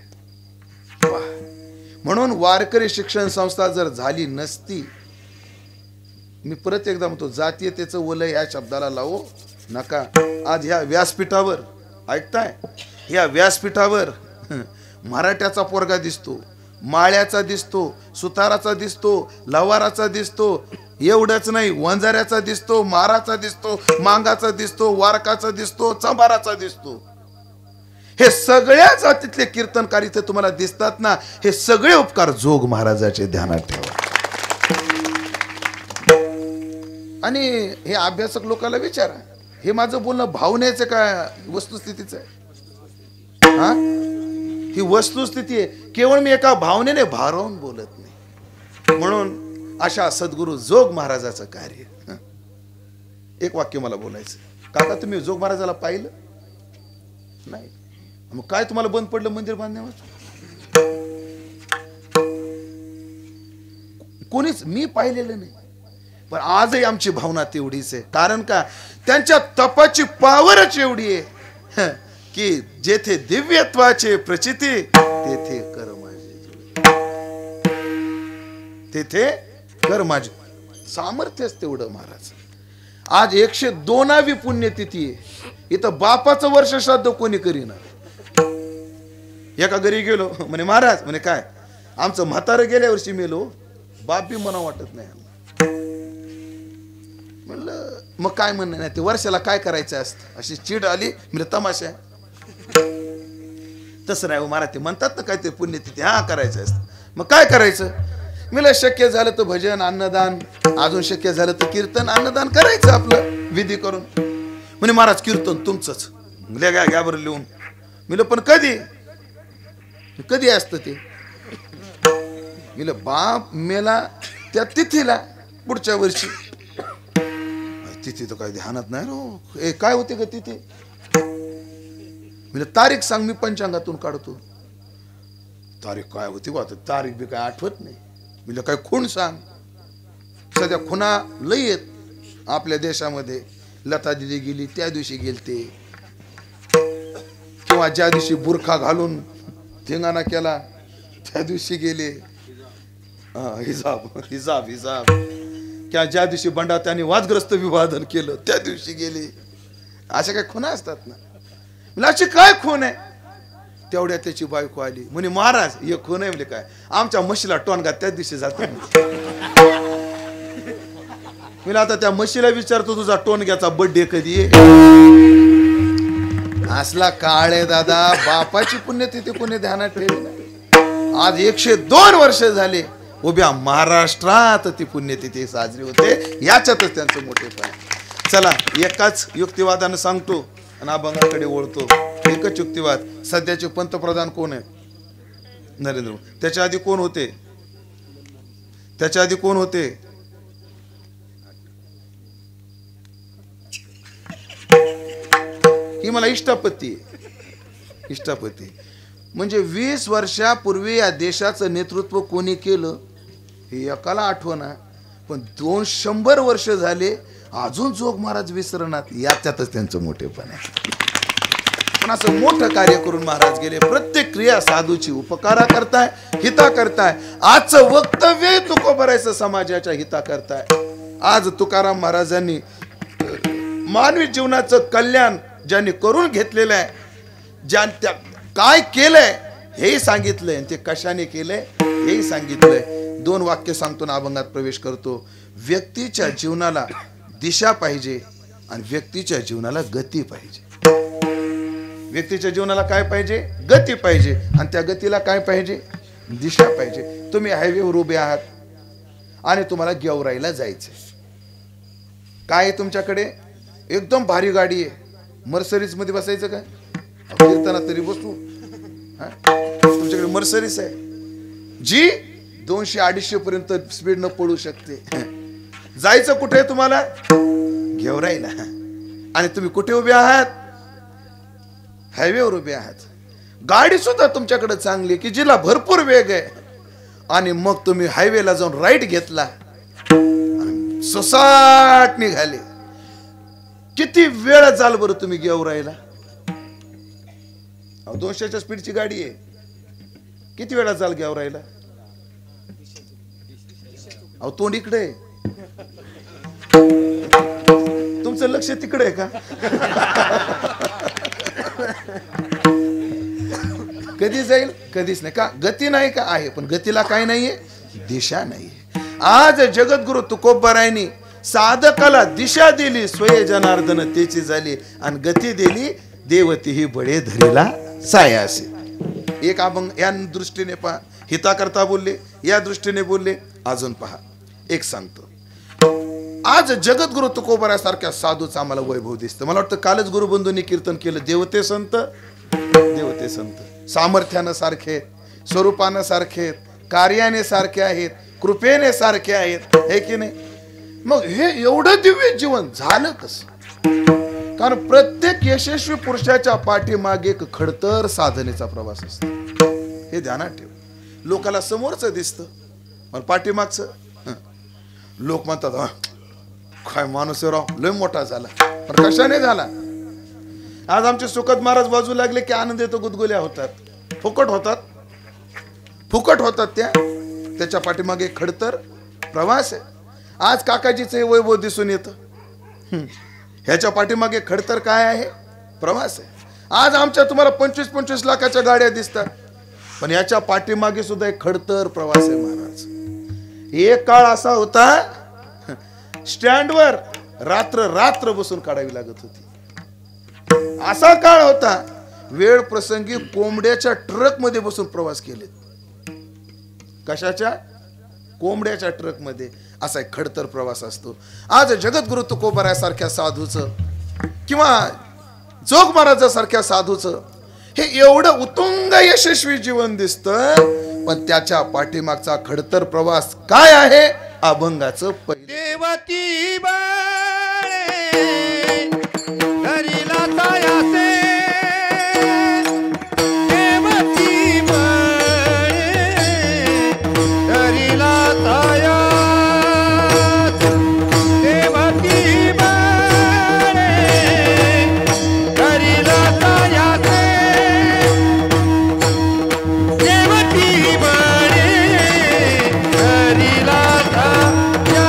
म्हणून वारकरी शिक्षण संस्था जर झाली नसती, मी परत एकदा म्हणतो, जातीयतेचं वलय या शब्दाला लावू नका. आज ह्या व्यासपीठावर, ऐकताय, ह्या व्यासपीठावर मराठ्याचा पोरगा दिसतो, माळ्याचा दिसतो, सुताराचा दिसतो, लवाराचा दिसतो, एवढंच नाही वंजाऱ्याचा दिसतो, माराचा दिसतो, मांगाचा दिसतो, वारकाचा दिसतो, चंबाराचा दिसतो. हे सगळ्या जातीतले कीर्तनकार इथे तुम्हाला दिसतात ना. हे सगळे उपकार जोग महाराजाचे ध्यानात ठेवा. आणि हे अभ्यासक लोकांना विचारा, हे माझं बोलणं भावनेचं का वस्तुस्थितीचं आहे? हा, ही वस्तुस्थिती आहे. केवळ मी एका भावनेने भारावून बोलत नाही. म्हणून अशा सद्गुरु जोग महाराजाचं कार्य. एक वाक्य मला बोलायचं, काका तुम्ही जोग महाराजाला पाहिलं नाही? मग काय तुम्हाला बंद पडलं मंदिर बांधण्यावर? कोणीच मी पाहिलेलं नाही. पण आजही आमची भावना तेवढीच आहे. कारण का, त्यांच्या तपाची पावरच एवढी आहे की जेथे दिव्यत्वाचे प्रचिती तेथे कर माझे, तेथे कर माझे. सामर्थ्यच तेवढं महाराज. आज 102वी पुण्यतिथी आहे. इथं बापाचं वर्ष श्राद्ध कोणी करीना. एका घरी गेलो, म्हणे महाराज, म्हणे काय, आमचं म्हातारं गेल्या वर्षी मेलो, बाप बी मना वाटत नाही. म्हणलं मग काय म्हणणं नाही, ते वर्षाला काय करायचं असतं? अशी चिड आली. म्हणजे तमाशा तसं नाही हो महाराज, ते म्हणतात ना काहीतरी पुण्यतिथी, हा करायचं असतं. मग काय करायचं? मला शक्य झालं तर भजन, अन्नदान, अजून शक्य झालं तर कीर्तन, अन्नदान करायचं आपलं विधी करून. म्हणे महाराज कीर्तन तुमचंच, घ्या बरं लिहून. मिलं पण कधी कधी असतं ते? मिलं बाप मेला त्या तिथीला, पुढच्या वर्षी. तिथी तर काय ध्यानात नाही रो. काय होते का तिथे? मिलं तारीख सांग, मी पंचांगातून काढतो. तारीख काय होती बा, तारीख बी काय आठवत नाही. मिलं काय खूण सांग. सध्या खुणा लई आहेत आपल्या देशामध्ये. लता दिदी गेली त्या दिवशी गेलते, किंवा ज्या दिवशी बुरखा घालून धिंगाणा केला त्या दिवशी गेले. हिजाब हिजाब हिजाब. किंवा ज्या दिवशी बंडा त्यांनी वादग्रस्त विवादन केलं त्या दिवशी गेले. अशा काय खुणा असतात ना. अशी काय खून आहे? तेवढ्या त्याची बायको आली, म्हणे महाराज हे खून आहे. म्हणजे काय, आमच्या म्हशीला टोनगा त्याच दिवशी जातो. मी आता त्या म्हशीला विचारतो, तुझा टोनग्याचा बर्थडे कधी आहे? असला काळ आहे दादा. बापाची पुण्यतिथी कोणी ध्यानात ठेवली? आज 102 वर्ष झाले उभ्या महाराष्ट्रात ती पुण्यतिथी साजरी होते. याच्यातच त्यांचं मोठेपण. चला एकाच युक्तिवादानं सांगतो आणि अभंगाकडे वळतो. एकच युक्तिवाद. सध्याचे पंतप्रधान कोण आहे? नरेंद्र मोदी. त्याच्या आधी कोण होते? त्याच्या आधी कोण होते? ही मला इष्टापत्ती. म्हणजे 20 वर्षापूर्वी या देशाचं नेतृत्व कोणी केलं हे एकाला आठवना, पण 200 वर्ष झाले अजून जोग महाराज विसरणात. याच्यातच त्यांचं मोठेपण आहे. पण असं मोठं कार्य करून महाराज गेले. प्रत्येक क्रिया साधूची उपकारा करताय, हिता करताय. आजचं वक्तव्य तुकोबरायचं समाजाच्या हिता करताय. आज तुकाराम महाराजांनी मानवी जीवनाचं कल्याण ज्यांनी करून घेतलेलं आहे, त्या काय केलंय हेही सांगितलंय, ते कशाने केलंय हेही सांगितलंय. 2 वाक्य सांगतो ना अभंगात प्रवेश करतो. व्यक्तीच्या जीवनाला दिशा पाहिजे आणि व्यक्तीच्या जीवनाला गती पाहिजे. व्यक्तीच्या जीवनाला काय पाहिजे? गती पाहिजे. आणि त्या गतीला काय पाहिजे? दिशा पाहिजे. तुम्ही हायवेवर उभे आहात आणि तुम्हाला गेवराईला जायचंय. काय आहे तुमच्याकडे? एकदम भारी गाडी आहे. मर्सरीज मध्ये बसायचं काय? कीर्तना तरी बसू. तुमच्याकडे मर्सरीज आहे जी 200-250 पर्यंत स्पीड न पळू शकते. जायचं कुठे तुम्हाला? गेवराईला. आणि तुम्ही कुठे उभे आहात? हायवेवर उभे आहात. गाडी सुद्धा तुमच्याकडे चांगली की जिला भरपूर वेग आहे. आणि मग तुम्ही हायवेला जाऊन राईट घेतला, ससाट निघाले. किती वेळ जाल बरं तुम्ही गेवराईला? 200च्या स्पीडची गाडी आहे. किती वेळा जाल गेवराईला? अहो तोंड इकडे आहे. तुमचं लक्ष तिकडे आहे का? कधी जाईल? कधीच नाही. का? गती नाही का? आहे, पण गतीला काय नाहीये? दिशा नाहीये. आज जगद्गुरु तुकोबरायांनी साधकाला दिशा दिली, स्वय जनार्दन तेची झाली, आणि गती दिली देवती ही बडे धरीला सायासे. एक अभंग या दृष्टीने पहा, हिता करता बोलले, या दृष्टीने बोलले. अजून पहा, एक सांगतो. आज जगद्गुरु तुकोबरासारख्या साधूचं आम्हाला वैभव दिसतं. मला वाटतं कालच गुरुबंधूंनी कीर्तन केलं. देवते संत, देवते संत सामर्थ्यानं सारखे, स्वरूपानं सारखे, कार्याने सारखे आहेत, कृपेने सारखे आहेत, हे की नाही? मग हे एवढं दिव्य जीवन झालं कसं? कारण प्रत्येक यशस्वी पुरुषाच्या पाठीमागे एक खडतर साधनेचा प्रवास असतो. हे ध्यानात ठेव. लोकाला समोरचं दिसतं पण पाठीमागचं, लोक म्हणतात काय माणूस राव लय मोठा झाला, पण कशाने झाला? आज आमचे सुखद महाराज बाजू लागले की आनंद येतो, गुदगुल्या होतात, फुकट होतात, फुकट होतात. त्याच्या पाठीमागे खडतर प्रवास आहे. आज काकाजीचं वैभव दिसून येतं, ह्याच्या पाठीमागे खडतर काय आहे? प्रवास आहे. आज आमच्या तुम्हाला 25-25 लाखाच्या गाड्या दिसतात, पण याच्या पाठीमागे सुद्धा एक खडतर प्रवास आहे महाराज. एक काळ असा होता स्टँडवर रात्र बसून काढावी लागत होती. असा काळ होता वेळ प्रसंगी कोंबड्याच्या ट्रक मध्ये बसून प्रवास केले. कशाच्या? कोंबड्याच्या ट्रक मध्ये. असा एक खडतर प्रवास असतो. आज जगद्गुरु तुकोबरायासारख्या साधूचं किंवा जोग महाराजासारख्या साधूचं हे एवढं उत्तुंग यशस्वी जीवन दिसतं, पण त्याच्या पाठीमागचा खडतर प्रवास काय आहे? अभंगाचं पहिलं. देवती बाळे धरीला तायासे, देवती बाळे धरीला ताया, देवती बाळे धरीला तायासे, देवती बाळे धरीला ताया.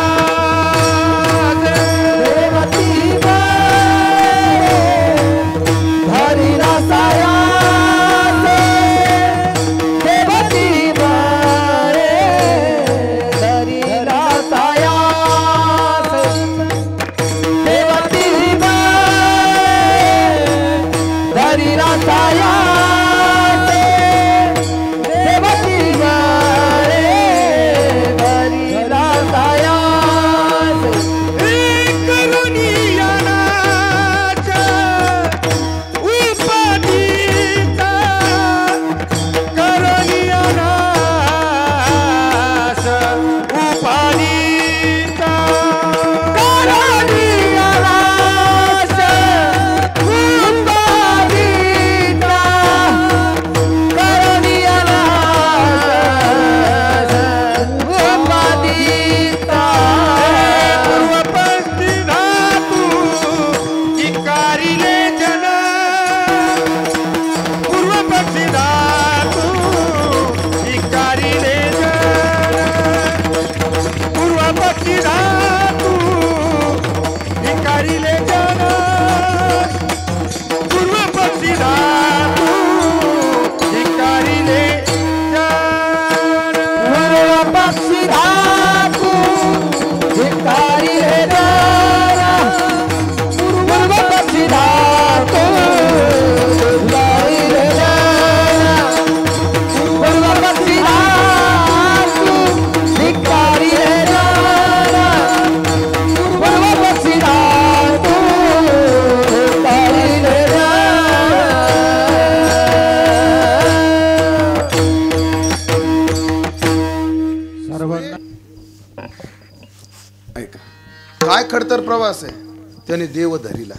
खडतर प्रवास आहे. त्याने देव धरिला,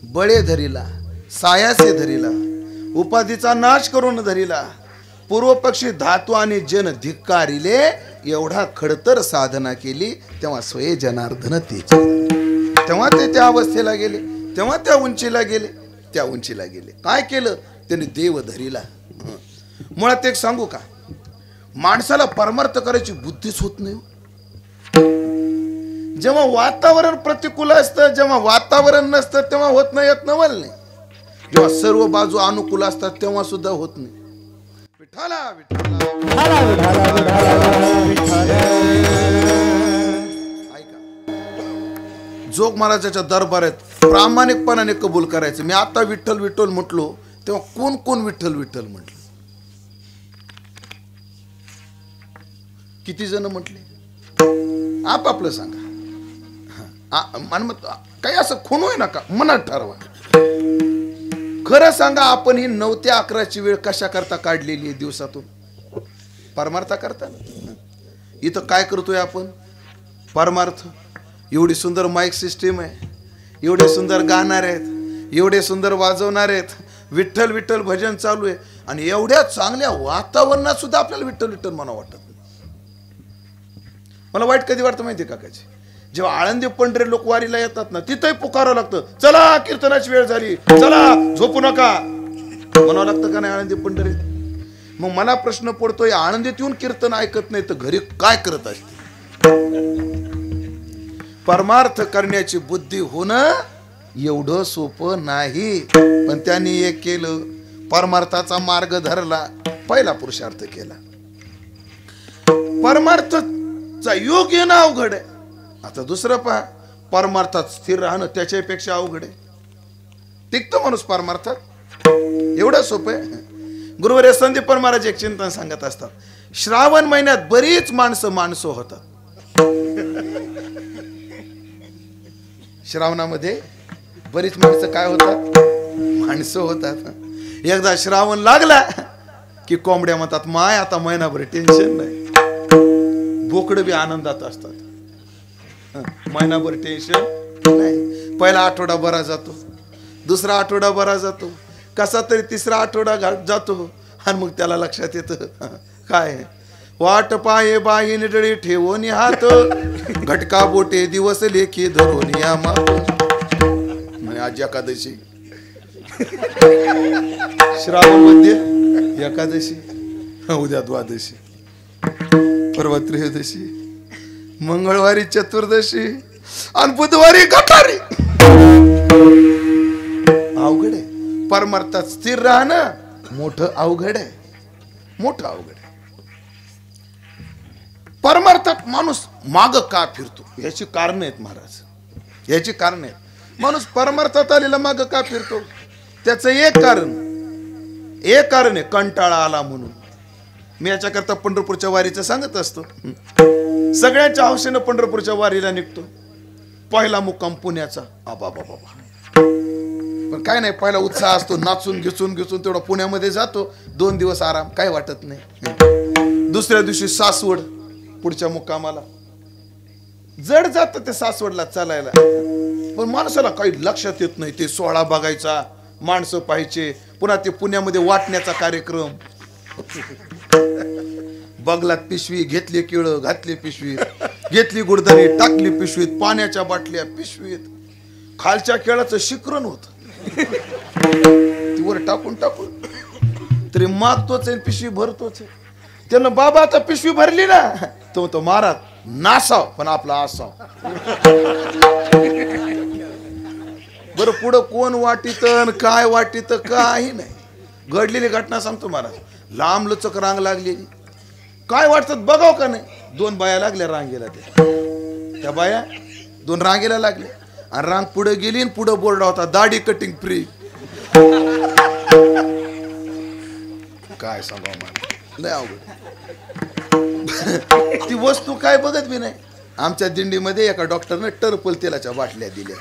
बळे धरिला, सायासे धरिला, उपाधीचा नाश करून धरिला, पूर्व पक्षी धातू आणि जन धिक्कारिले. एवढा खडतर साधना केली तेव्हा स्वये जनार्दन तेव्हा ते त्या अवस्थेला गेले, तेव्हा त्या उंचीला गेले, त्या उंचीला गेले. काय केलं त्यांनी? देव धरिला. मुळात एक सांगू का, माणसाला परमार्थ करायची बुद्धीच होत नाही. जेव्हा वातावरण प्रतिकूल असतं, जेव्हा वातावरण नसतं तेव्हा होत नाही, येत नवल नाही. जेव्हा सर्व बाजू अनुकूल असतात तेव्हा सुद्धा होत नाही. विठ्ठला ऐका, जोग महाराजाच्या दरबारात प्रामाणिकपणाने कबूल करायचं. मी आता विठ्ठल विठ्ठल म्हटलो तेव्हा कोण कोण विठ्ठल विठ्ठल म्हटलं? किती जण म्हटले? आपापलं सांगा. काही असं खून होय नका, मनात ठरवा. खरं सांगा, आपण ही 9 ते 11ची वेळ कशा करता काढलेली आहे दिवसातून? परमार्थ करता. इथं काय करतोय आपण? परमार्थ. एवढी सुंदर माईक सिस्टीम आहे, एवढे सुंदर गाणार आहेत, एवढे सुंदर वाजवणार आहेत, विठ्ठल विठ्ठल भजन चालू आहे, आणि एवढ्या चांगल्या वातावरणात सुद्धा आपल्याला विठ्ठल विठ्ठल म्हणा वाटत नाही. मला वाईट कधी वाटतं माहिती आहे काकाजी? जेव्हा आळंदी पंढरी लोक वारीला येतात ना, तिथंही पुकारावं लागतं, चला कीर्तनाची वेळ झाली, चला झोपू नका, म्हणावं लागतं का नाही आळंदी पंढरीत? मग मला प्रश्न पडतोय, आळंदीत येऊन कीर्तन ऐकत नाही तर घरी काय करत असते? परमार्थ करण्याची बुद्धी होणं एवढं सोपं नाही. पण त्यांनी एक केलं, परमार्थाचा मार्ग धरला, पहिला पुरुषार्थ केला. परमार्थचा योग येणं अवघड आहे. आता दुसरं पहा, परमार्थात स्थिर राहणं त्याच्यापेक्षा अवघड आहे. टिकतो माणूस परमार्थात? एवढं सोपं आहे? गुरुवर्य संदीप महाराज एक चिंतन सांगत असतात, श्रावण महिन्यात बरीच माणसं होतात. श्रावणामध्ये बरीच माणसं काय होतात? माणसं होतात. एकदा श्रावण लागला की कोंबड्या म्हणतात, माय आता महिनाभर टेन्शन नाही. बोकड बी आनंदात असतात, महिनाभर टेन्शन नाही. पहिला आठवडा बरा जातो, दुसरा आठवडा बरा जातो, कसा तरी तिसरा आठवडा जातो, आणि मग त्याला लक्षात येतं काय, वाट पाये बाई निडळी ठेवून हात, घटका बोटे दिवस लेखी धरून या माप. म्हणजे आज एकादशी, श्रावण मध्ये एकादशी, उद्या द्वादशी, परवा त्रयोदशी, मंगळवारी चतुर्दशी, आणि बुधवारी गटारी. अवघड आहे. परमार्थात स्थिर राहणं मोठं अवघड आहे, मोठं अवघड आहे. परमार्थात माणूस माग का फिरतो? याची कारण आहेत महाराज, याची कारण आहेत. माणूस परमार्थात आलेला माग का फिरतो? त्याचं एक कारण आहे, कंटाळा आला म्हणून. मी याच्याकरता पंढरपूरच्या वारीचं सांगत असतो. सगळ्यांच्या हौसेनं पंढरपूरच्या वारीला निघतो. पहिला मुक्काम पुण्याचा, आबा बाबा, पण काय नाही, पहिला उत्साह असतो, नाचून घिचून तेवढा पुण्यामध्ये जातो, 2 दिवस आराम, काय वाटत नाही. दुसऱ्या दिवशी सासवड, पुढच्या मुक्कामाला. जड जात ते सासवडला चालायला, पण माणसाला काही लक्षात येत नाही. ते सोहळा बघायचा, माणसं पाहायचे, पुन्हा ते पुण्यामध्ये वाटण्याचा कार्यक्रम. बगलात पिशवी घेतली, केळं घातली पिशवीत, घेतली गुडदाणी टाकली पिशवीत, पाण्याच्या बाटल्या पिशवीत, खालच्या केळाचं शिकरण होत, वर टाकून तरी मागतोच आहे, पिशवी भरतोच आहे. त्यानं बाबा आता पिशवी भरली ना, तो महाराज नासाव पण आपला असाव. बरं पुढं कोण वाटीत काय वाटीत काही नाही. घडलेली घटना सांगतो महाराज. लांब लचक रांग लागलेली, काय वाटतं बघाव का नाही. 2 बाया लागल्या रांगेला, त्या बाया 2 रांगेला लागल्या, आणि रांग पुढे गेली, आणि पुढे बोर्ड होता, दाढी कटिंग फ्री. काय सांगावं मला, लय अवघड. ती वस्तू काय बघत बी नाही. आमच्या दिंडीमध्ये एका डॉक्टरने टर्पल तेलाच्या बाटल्या दिल्या.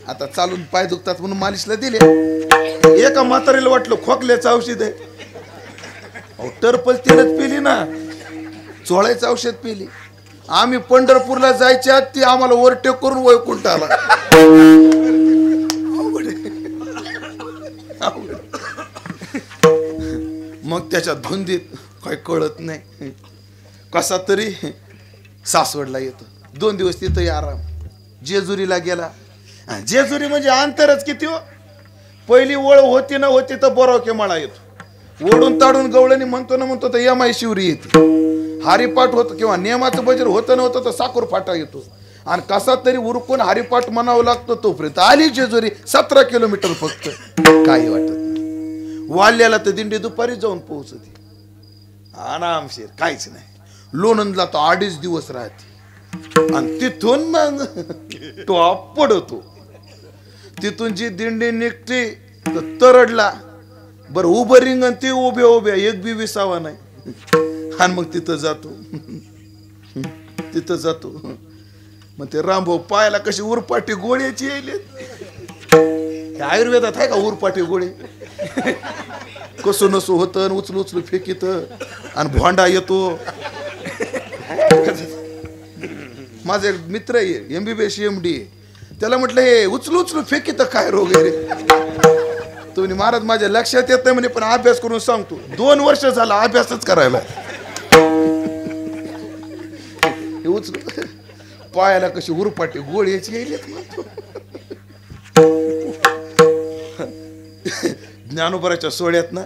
आता चालून पाय दुखतात म्हणून मालिशला दिले. एका म्हातारीला वाटलं खोकल्याचं औषध आहे, टर्पल तेलच पिली ना, चोळायचं औषध पिली. आम्ही पंढरपूरला जायच्या ती आम्हाला ओव्हरटेक करून वैकुंठाला. मग त्याच्या धुंदीत काही कळत नाही कसा तरी सासवडला येतो. 2 दिवस तिथं आराम. जेजुरीला गेला. जेजुरी म्हणजे अंतरच किती हो. पहिली ओळ होती ना होती तर बोरावके माळा येतो. ओढून ताडून गवळणी म्हणतो तर यमाई शिवरी येते. हरिपाठ होतं किंवा नियमाचं बजेट होतं नव्हतं तर साखर फाटा येतो. आणि कसा तरी उरकून हरिपाठ म्हणावं लागतं. तोपर्यंत आली जेजुरी. 17 किलोमीटर फक्त. काही वाटत नाही. वाल्याला तर दिंडी दुपारी जाऊन पोहोचते आरामशीर. काहीच नाही. लोणंदला तर 2.5 दिवस राहते. आणि तिथून मग टॉप पडतो. तिथून जी दिंडी निघते तर तरडला. बरं उभं रिंगण ते उभ्या एक बी विसावा नाही. आणि मग तिथं जातो. मग ते रामभाऊ पायाला कशी उरपाटी गोळ्याची येईल. आयुर्वेदात आहे का उरपाटी गोळी. कसं नसो होतं उचलू फेकीत आणि भोंडा येतो. माझा एक मित्र आहे MBBS MD. त्याला म्हटलं हे उचलू फेकीत काय रोग आहे रे. तुम्ही महाराज माझ्या लक्षात येत नाही म्हणे पण अभ्यास करून सांगतो. 2 वर्ष झाला अभ्यासच करायला. हे उचलू पायाला कशी उरपाटी गोळ्याची येईल. ज्ञानोबराच्या सोहळ्यात ना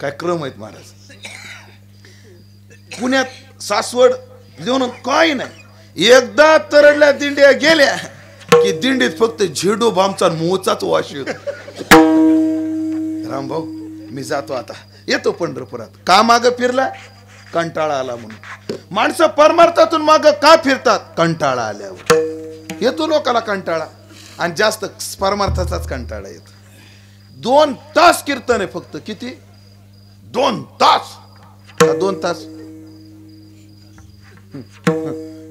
काय क्रम आहेत महाराज. पुण्यात सासवड देऊन काही नाही. एकदा तरडल्या दिंड्या गेल्या की दिंडीत फक्त झेडो बामचा मोचाच वास येतो. रामभाऊ मी जातो आता. येतो पंढरपुरात. का मागं फिरला. कंटाळा आला म्हणून. माणसं परमार्थातून मागं का फिरतात. कंटाळा आल्यावर. येतो लोकाला कंटाळा. आणि जास्त परमार्थाचाच कंटाळा येतो. 2 तास कीर्तन आहे फक्त. किती 2 तास. 2 तास.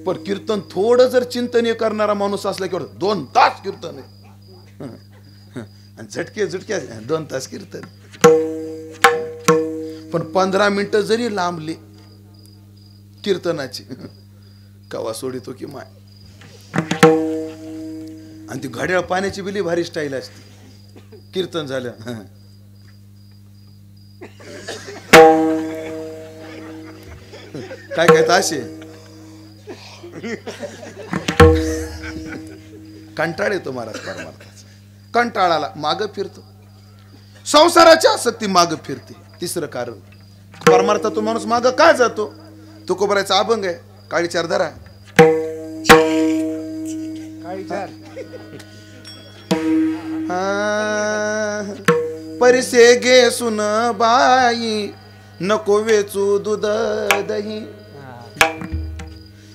पण कीर्तन थोडं जर चिंतनीय करणारा माणूस असला की 2 तास कीर्तन आहे. आणि झटके 2 तास कीर्तन. पण 15 मिनिटं जरी लांबली कीर्तनाची कवा सोडितो की माय. आणि ती घड्याळ पाण्याची बिली भारी स्टाईल असते. कीर्तन झालं काय काय असे कंटाळ येतो महाराज परमार्थाचा. कंटाळाला माग फिरतो. संसाराची आसक्ती माग फिरते. 3रं कारण परमार्थातून माणूस माग काय जातो. तुकोबराचा अभंग आहे. काळी चार धरा. परिसे गे सुन बाई नको वेचू दूध दही.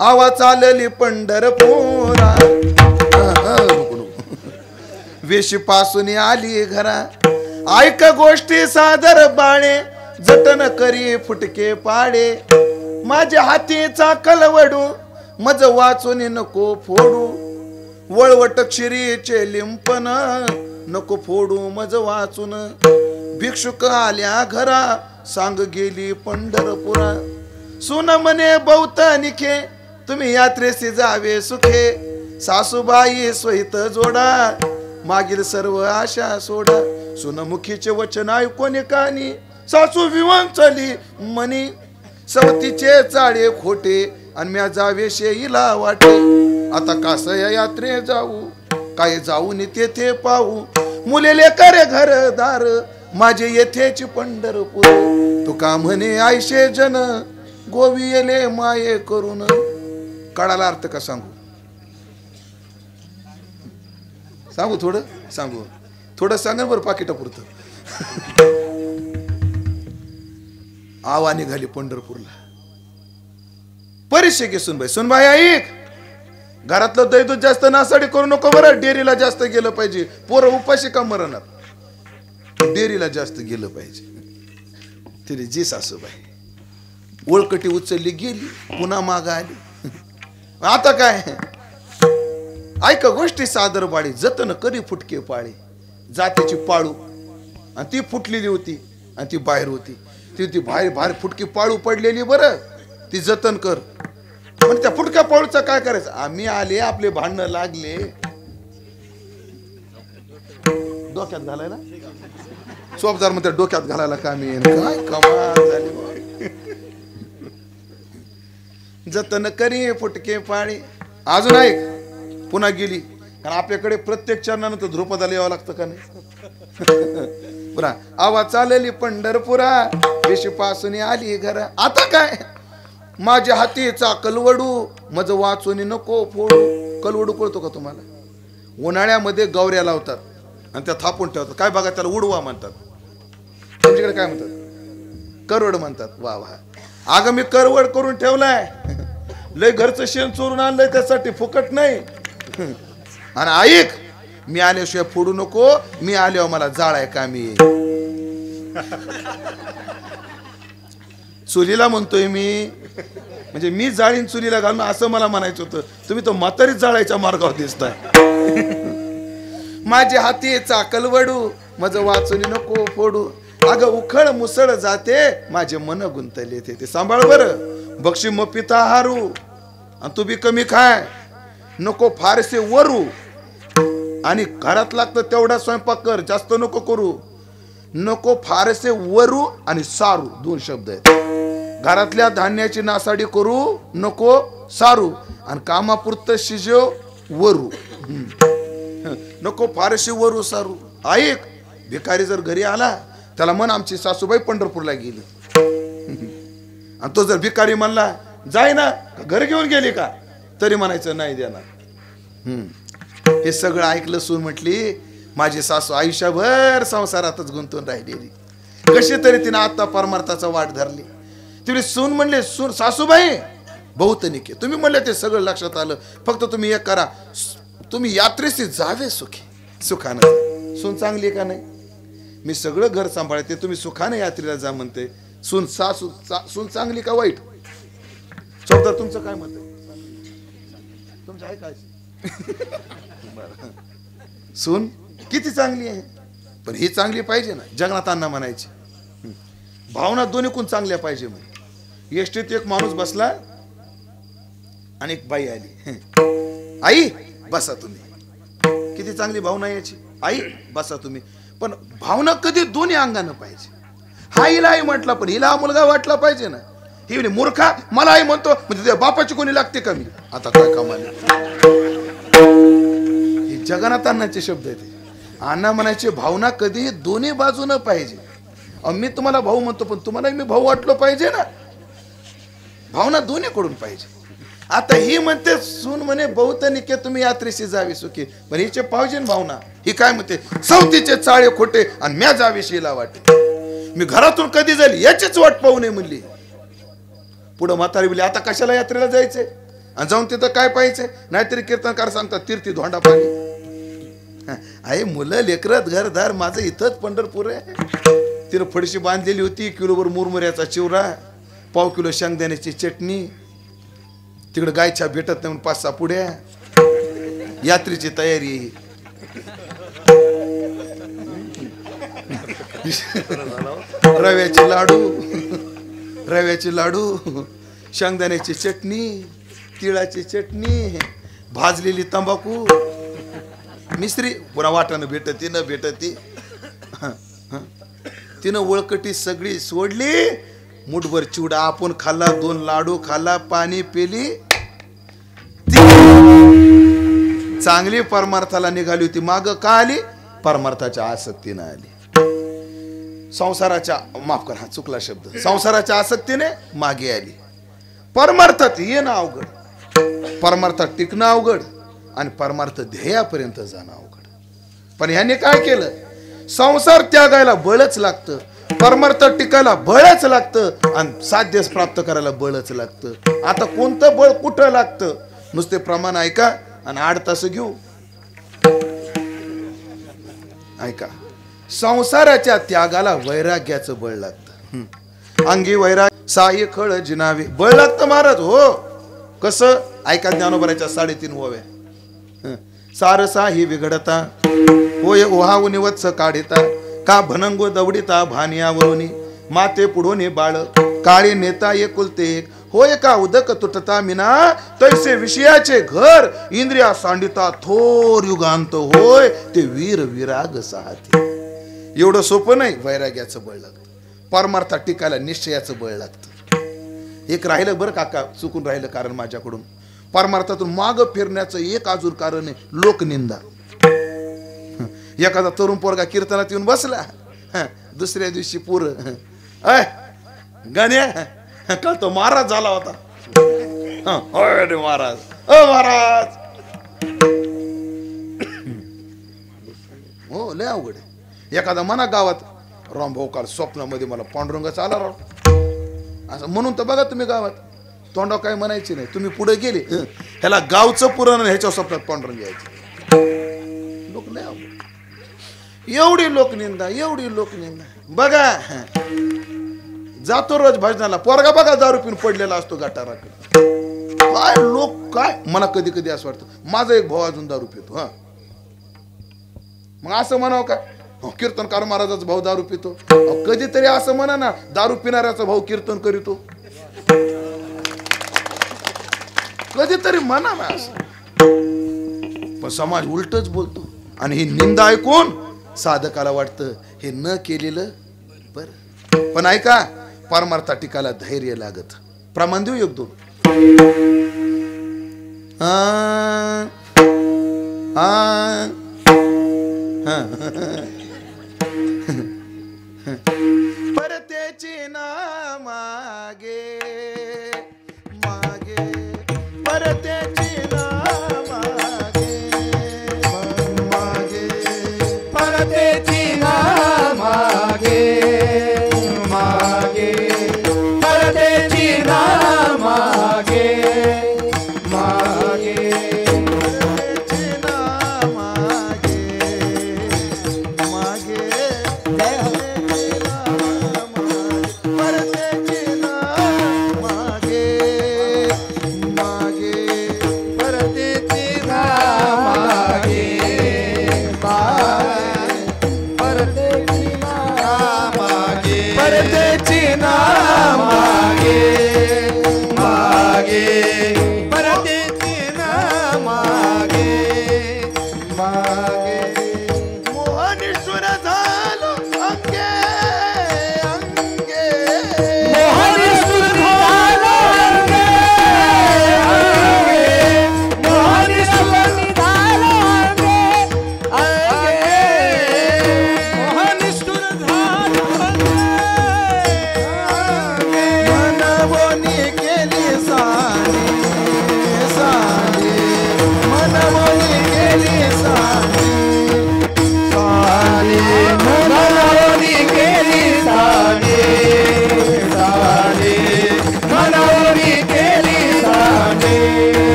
आवा चालली पंढरपुरा. वेशी पासून आली घरा. ऐक गोष्टी सादर बाळे जतन करी फुटके पाडे. माझ्या हातीचा कलवडू मज वाचून नको फोडू. वळवट क्षिरीचे लिंपन नको फोडू मज वाचून. भिक्षुक आल्या घरा सांग गेली पंढरपुरा. सुन म्हणे बहुतानिके तुम्ही यात्रेसी जावे सुखे. सासूबाई स्वहित जोडा मागील सर्व आशा सोडा. सुनमुखीचे वचन ऐकून कानी सासू विवंचली मनी. सवतीचे चाळे खोटे आणि म्या जावे शेईला वाटे. आता कास या यात्रे जाऊ काय जाऊन तेथे पाहू. मुलेले करे घरदार माझे येथेची पंढरपूर. तुका म्हणे आयशे जन गोवियले माये करून. कळाला अर्थ का सांगू थोडं सांगा बरं पाकिटापुरतं. आवा निघाली पंढरपूरला. परीक्षे घे सुनबाई. सुनबाई ऐक घरातलं दही दूध जास्त नासाडी करू नको बरं. डेअरीला जास्त गेलं पाहिजे. पोरं उपाशी का मरणार. डेअरीला जास्त गेलं पाहिजे. तिने जी सासूबाई ओळकटी उचलली गेली. पुन्हा माग आली. आता काय ऐका गोष्टी सादर बाळी जतन करी फुटके पाळे. जातीची पाळू आणि ती फुटलेली होती आणि ती बाहेर होती. ती बाहेर फुटकी पाळू पडलेली बरं ती जतन कर. म्हणजे त्या फुटक्या पाऊलचं काय करायचं? आम्ही आले, आपले भांडणं लागले, डोक्यात घालायला सोबदार म्हणते डोक्यात घालायला कामी येईन. काय कमाल झाली. जतन करी फुटके पाळी. अजून ऐक, पुन्हा गेली, कारण आपल्याकडे प्रत्येक चरणानंतर ध्रुपदाला यावं लागतं का नाही? पुन्हा आवा चालली पंढरपुरा, विशीपासून आली घर. आता काय? माझ्या हातीचा कलवडू मज वाचून नको फोडू. कलवडू कळतो का तुम्हाला? उन्हाळ्यामध्ये गौऱ्या लावतात आणि त्या थापून ठेवतात. काय बघा, त्याला उडवा म्हणतात. तुमच्याकडे काय म्हणतात? करवड म्हणतात. वा वा. अगं मी करवड करून ठेवलाय, लय घरचं शेण चोरून आणलंय, त्यासाठी फुकट नाही. आणि ऐक, मी आल्याशिवाय फोडू नको, मी आल्यावर मला जाळाय कामी येईल. चुलीला म्हणतोय मी, म्हणजे मी जाळीन चुलीला घालून असं मला म्हणायचं होतं. तुम्ही तर म्हातारीच जाळायच्या मार्गावर दिसताय. माझ्या हाती चाकलवडू मज वाचून नको फोडू. अगं उखळ मुसळ जाते, माझे मन गुंतले ते सांभाळ बरं. बक्षी मग पिता हारू आणि तू बी कमी खाय, नको फारसे वरू. आणि घरात लागतं तेवढा स्वयंपाक कर, जास्त नको करू. नको फारसे वरू आणि सारू, दोन शब्द आहेत. घरातल्या धान्याची नासाडी करू नको सारू, आणि कामापुरतं शिजव वरू. नको फारसे वरू सारू. ऐक, भिकारी जर घरी आला, त्याला म्हण आमची सासूबाई पंढरपूरला गेली. आणि तो जर भिकारी म्हणला जाय ना, घर घेऊन गेली का, तरी म्हणायचं नाही देणार. हे सगळं ऐकलं सून म्हटली, माझी सासू आयुष्यभर संसारातच गुंतून राहिलेली, कशी तरी तिने आता परमार्थाचा वाट धरली. तिने सून म्हणले, सून सासूबाई बहुत निके, तुम्ही म्हणले ते सगळं लक्षात आलं, फक्त तुम्ही एक करा, तुम्ही यात्रेशी जावे सुखी सुखानं. सून चांगली का नाही? मी सगळं घर सांभाळते, तुम्ही सुखाने यात्रेला जा म्हणते. सून सून चांगली का वाईट? चौधर तुमचं काय मत आहे? तुमचं आहे काय? सून किती चांगली आहे, पण ही चांगली पाहिजे ना. जगन्नाथ अण्णा म्हणायची, भावना दोन्ही कोण चांगल्या पाहिजे. म्हणे एसटीत एक माणूस बसला आणि एक बाई आली. आई बसा तुम्ही. किती चांगली भावना याची, आई बसा तुम्ही. पण भावना कधी दोन्ही अंगानं पाहिजे. हा हिला आई म्हटला, पण हिला हा मुलगा वाटला पाहिजे ना. ही म्हणे मूर्खा, मला आई म्हणतो म्हणजे त्या बापाची कोणी लागते का मी? आता काय कमाल. हे जगन्नाथ अण्णाचे शब्द आहेत. अण्णा म्हणायचे भावना कधी दोन्ही बाजूनं पाहिजे. मी तुम्हाला भाऊ म्हणतो, पण तुम्हाला मी भाऊ वाटलो पाहिजे ना. भावना दोन्ही कडून पाहिजे. आता ही म्हणते सून म्हणे बहुत निके, तुम्ही यात्रेशी जावी सुखी, पण हिचे पाहिजे भावना. ही काय म्हणते, सवतीचे चाळे खोटे आणि म्या जावीशीला वाटे. मी घरातून कधी झाली याचीच वाट पाहू नये म्हणली. पुढं म्हातारी बोलली, आता कशाला यात्रेला जायचंय, आणि जाऊन तिथं काय पाहिजे? नाहीतरी कीर्तनकार सांगतात तीर्थी धोंडा पाणी. आहे मुलं लेकरत घरदार, माझं इथंच पंढरपूर आहे. तिनं फडशी बांधलेली होती, किलोभर मुरमुऱ्याचा चिवरा, पाव किलो शेंगदाण्याची चटणी, तिकडे गायच्या भेटत नाही 5-6 पुड्या. यात्रेची तयारी. रव्याचे लाडू, शेंगदाण्याची चटणी, तिळाची चटणी, भाजलेली तंबाखू, मिश्री. पुन्हा वाटानं भेटती न भेटती. तिनं वळकटी सगळी सोडली. मुठभर चिवडा आपण खाल्ला, 2 लाडू खाल्ला, पाणी पेली. चांगली परमार्थाला निघाली होती, माग का आली? परमार्थाच्या आसक्तीने आली. संसाराच्या, माफ करा चुकला शब्द, संसाराच्या आसक्तीने मागे आली. परमार्थात येणं अवघड, परमार्थात टिकणं अवघड, आणि परमार्थ ध्येयापर्यंत जाणं अवघड. पण ह्याने काय केलं? संसार त्यागायला बळच लागतं, परमार्थ टिकायला बळच लागतं, आणि साध्य प्राप्त करायला बळच लागतं. आता कोणतं बळ कुठं लागतं? नुसते प्रमाण ऐका आणि 8 तास घेऊ. ऐका, संसाराच्या त्यागाला वैराग्याचं बळ लागतं. अंगी वैराग्य साई खळ जिनावे, बळ लागतं महाराज. हो कसं? ऐका ज्ञानोबराच्या 3.5 ओव्या. सारसा ही विघडता होय ओहा उनिवत्स काढिता, का भनंगो दवडिता भानियावरुनी, माते पुढोनी बाळ काळी नेता एकुलते एक, होय का उदक तुटता मिना तैसे विषयाचे घर इंद्रिया सांडिता थोर युगांत होय ते वीर विराग साहते. एवढं सोपं नाही. वैराग्याचं बळ लागतं, परमार्था टिकायला निश्चयाचं बळ लागतं. एक राहिलं बरं काका, चुकून राहिलं कारण माझ्याकडून. परमार्थातून माग फिरण्याचं एक अजून कारण आहे लोकनिंदा. एखादा तरुण पोरगा कीर्तनात येऊन बसला, दुसऱ्या दिवशी पूर गाण्या काल तो महाराज झाला होता. महाराज महाराज हो लय अवघड आहे. एखादा म्हणा गावात राम भाऊ काल स्वप्नामध्ये मला पांडुरंगाचा आला राव असं म्हणून तर बघा तुम्ही गावात तोंडाव काय म्हणायचे नाही. तुम्ही पुढे गेले ह्याला गावचं पुराण ह्याच्या स्वप्नात पांडुरंग यायचे. लोक लय अवघड. एवढी लोकनिंदा एवढी लोकनिंदा. बघा जातो रोज भजनाला, पोरगा बघा दारू पिऊन पडलेला असतो गटाराकडे. काय लोक काय. मला कधी कधी असं वाटतं माझा एक भाऊ अजून दारू पितो. हा मग असं म्हणावं का कीर्तनकार महाराजाचा भाऊ दारू पितो. कधीतरी असं म्हणा ना दारू पिणाऱ्याचा भाऊ कीर्तन करीतो. कधीतरी म्हणा ना असं. पण समाज उलटच बोलतो आणि ही निंदा ऐकून साधकाला वाटतं हे न केलेलं बरं. पण ऐका परमार्था टिकायला धैर्य लागत. प्रमाण देऊ एक दोन. परतेची ना मागे मागे परतेची ना मागे मागे परतेची ना मागे मागे परतेची ना मागे मागे परतेची ना मागे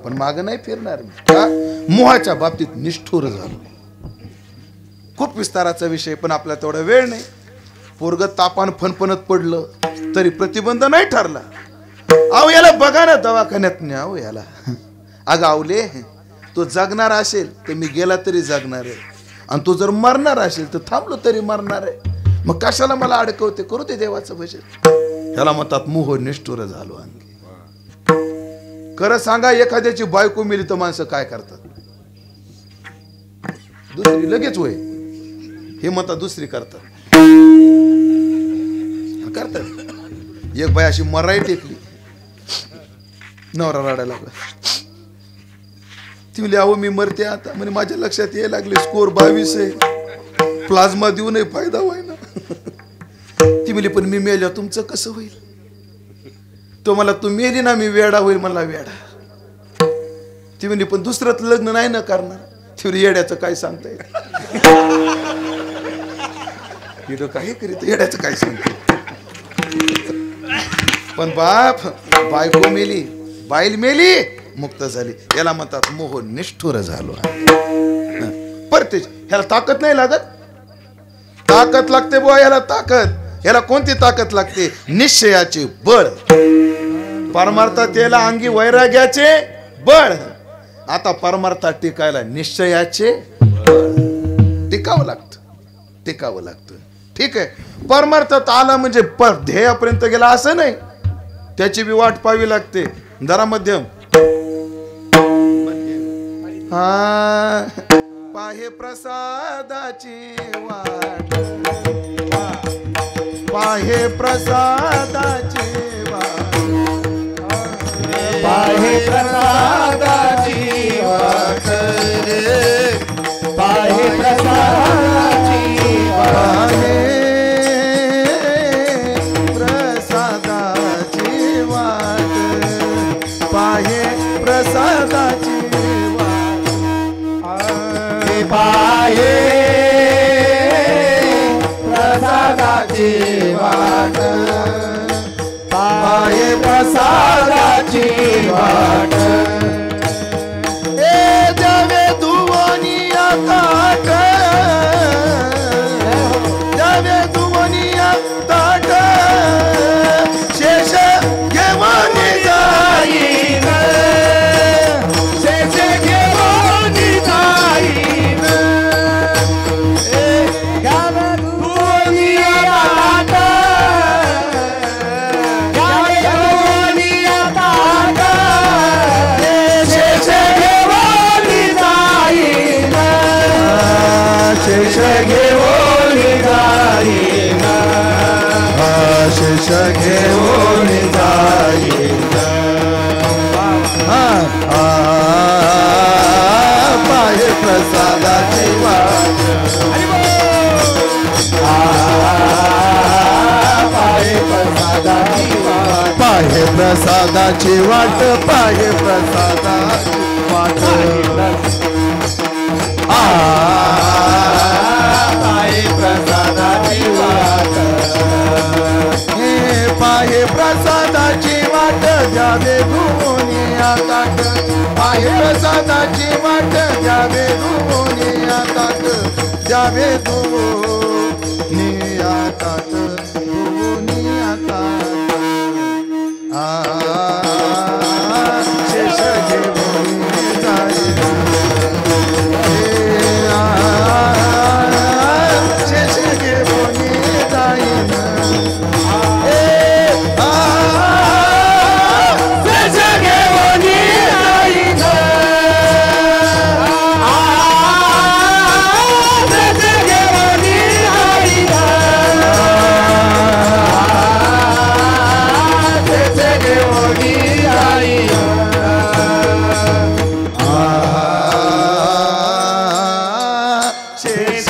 पण माग नाही फिरणार मी. का मोहाच्या बाबतीत निष्ठुर झालो. खूप विस्ताराचा विषय पण आपला तेवढा वेळ नाही. पोरग तापान फणफणत पडलं तरी प्रतिबंध नाही ठरला. अहो याला बघा ना दवाखान्यात न्या. अहो याला अगं आवले तो जगणार असेल तर मी गेला तरी जगणार आहे आणि तो जर मरणार असेल तर थांबलो तरी मरणार आहे. मग कशाला मला अडकवते. करू दे देवाचं भजन. ह्याला म्हणतात मोह निष्ठुर झालो अंगी. खरं सांगा, एखाद्याची बायको मिली तर माणसं काय करतात? दुसरी लगेच होय, हे म्हणतात दुसरी करतात. एक बाई अशी मराई टेकली, नवरा रडायला लागला. ती म्हणली, अहो मी मरते आता. म्हणजे माझ्या लक्षात यायला लागले स्कोर 22 आहे, प्लाझ्मा देऊनही फायदा होईना. ती म्हणली, पण मी मेल्यावर तुमचं कसं होईल? तो मला, तू मेली ना मी वेडा होईल. मला वेडा. ती म्हणली, पण दुसरंच लग्न नाही ना करणार. ती म्हणली, येड्याचं काय सांगता येत? काही करीत येड्याचं काय सांगता? पण बाप, बायको मेली, बाईल मेली, मुक्त झाली. याला म्हणतात मोह निष्ठुर झालो. परत ह्याला ताकद नाही लागत. ताकद लागते बुवा याला, ताकद. याला कोणती ताकद लागते? निश्चयाचे बळ. परमार्थात याला अंगी वैराग्याचे बळ. आता परमार्थात टिकायला निश्चयाचे बळ. टिकावं लागतं, टिकावं लागतं. ठीक आहे, परमार्थात आला म्हणजे ध्येयापर्यंत गेला असं नाही, त्याची बी वाट पाहावी लागते. जरा मध्यम. पाहे प्रसादाची वाट, पाहे प्रसादाची वाट, पाहे प्रसादाची वाट, पाहे प्रसादाची वाट, प्रसादाची वाट, पाहे प्रसादाची वाट, पाहे प्रसादाची वाट, पाहे प्रसादाची वाट. ए जावे दुवनिया ताट, जावे दुवनिया ताट, शेष घेऊन जाईन, शेष घेऊन जाईन. जावे दुनिया ताट, जावे दुनिया ताट, शेष घेऊन जाईन, शेष घेऊन जाईन, शेष घेऊन जाईन. पाहे प्रसादाची वाट, पाहे प्रसादाची वाट, पाहे प्रसादाची वाट, पाहे प्रसादाची वाट. पाहे प्रसादाची वाट, हे पाहे प्रसादाची वाट, द्यावे दुनिया ताट, पाहे प्रसादाची वाट, द्यावे दुनिया ताट, द्यावे दुनिया ताट, दुनिया ताट. शेष घेऊन जाईन, शेष घेऊन जाईन, शेष घेऊन जाईन, शेष घेऊन जाईन, शेष घेऊन जाईन. शेष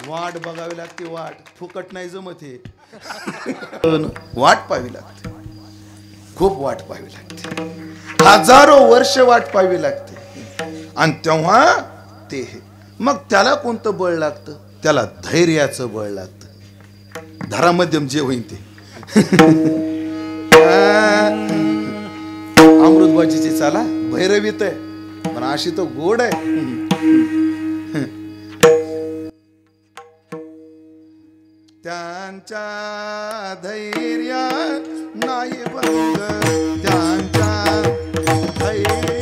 वाट बघावी लागते. वाट फुकट नाही जमत हे. वाट पाहावी लागते, खूप वाट पाहावी लागते. हजारो वर्ष वाट पाहावी लागते. आणि तेव्हा ते मग त्याला कोणतं बळ लागतं? त्याला धैर्याचं बळ लागतं. धरामध्यम जे होईल ते. अमृतबाजीची चाला भैरवीत आहे पण अशी तो गोड आहे. त्यांच्या धैर्या नाही भंग, त्यांच्या धैर्य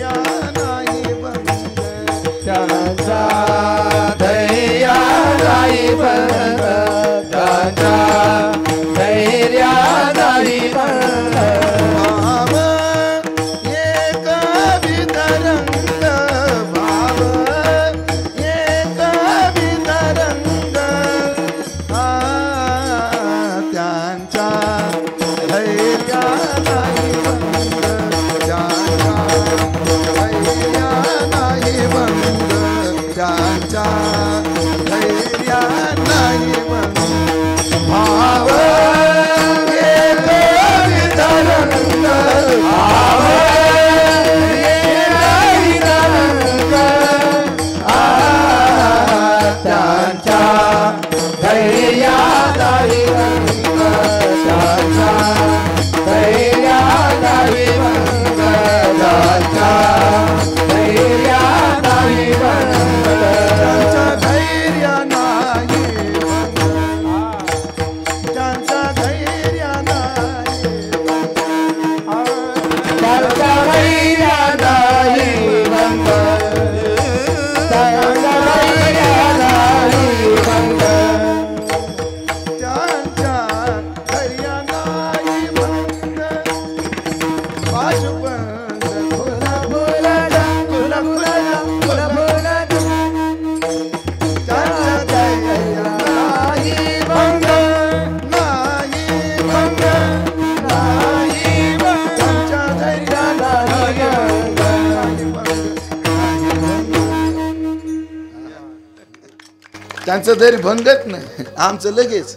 त्यांचं तरी भंगत नाही, आमचं लगेच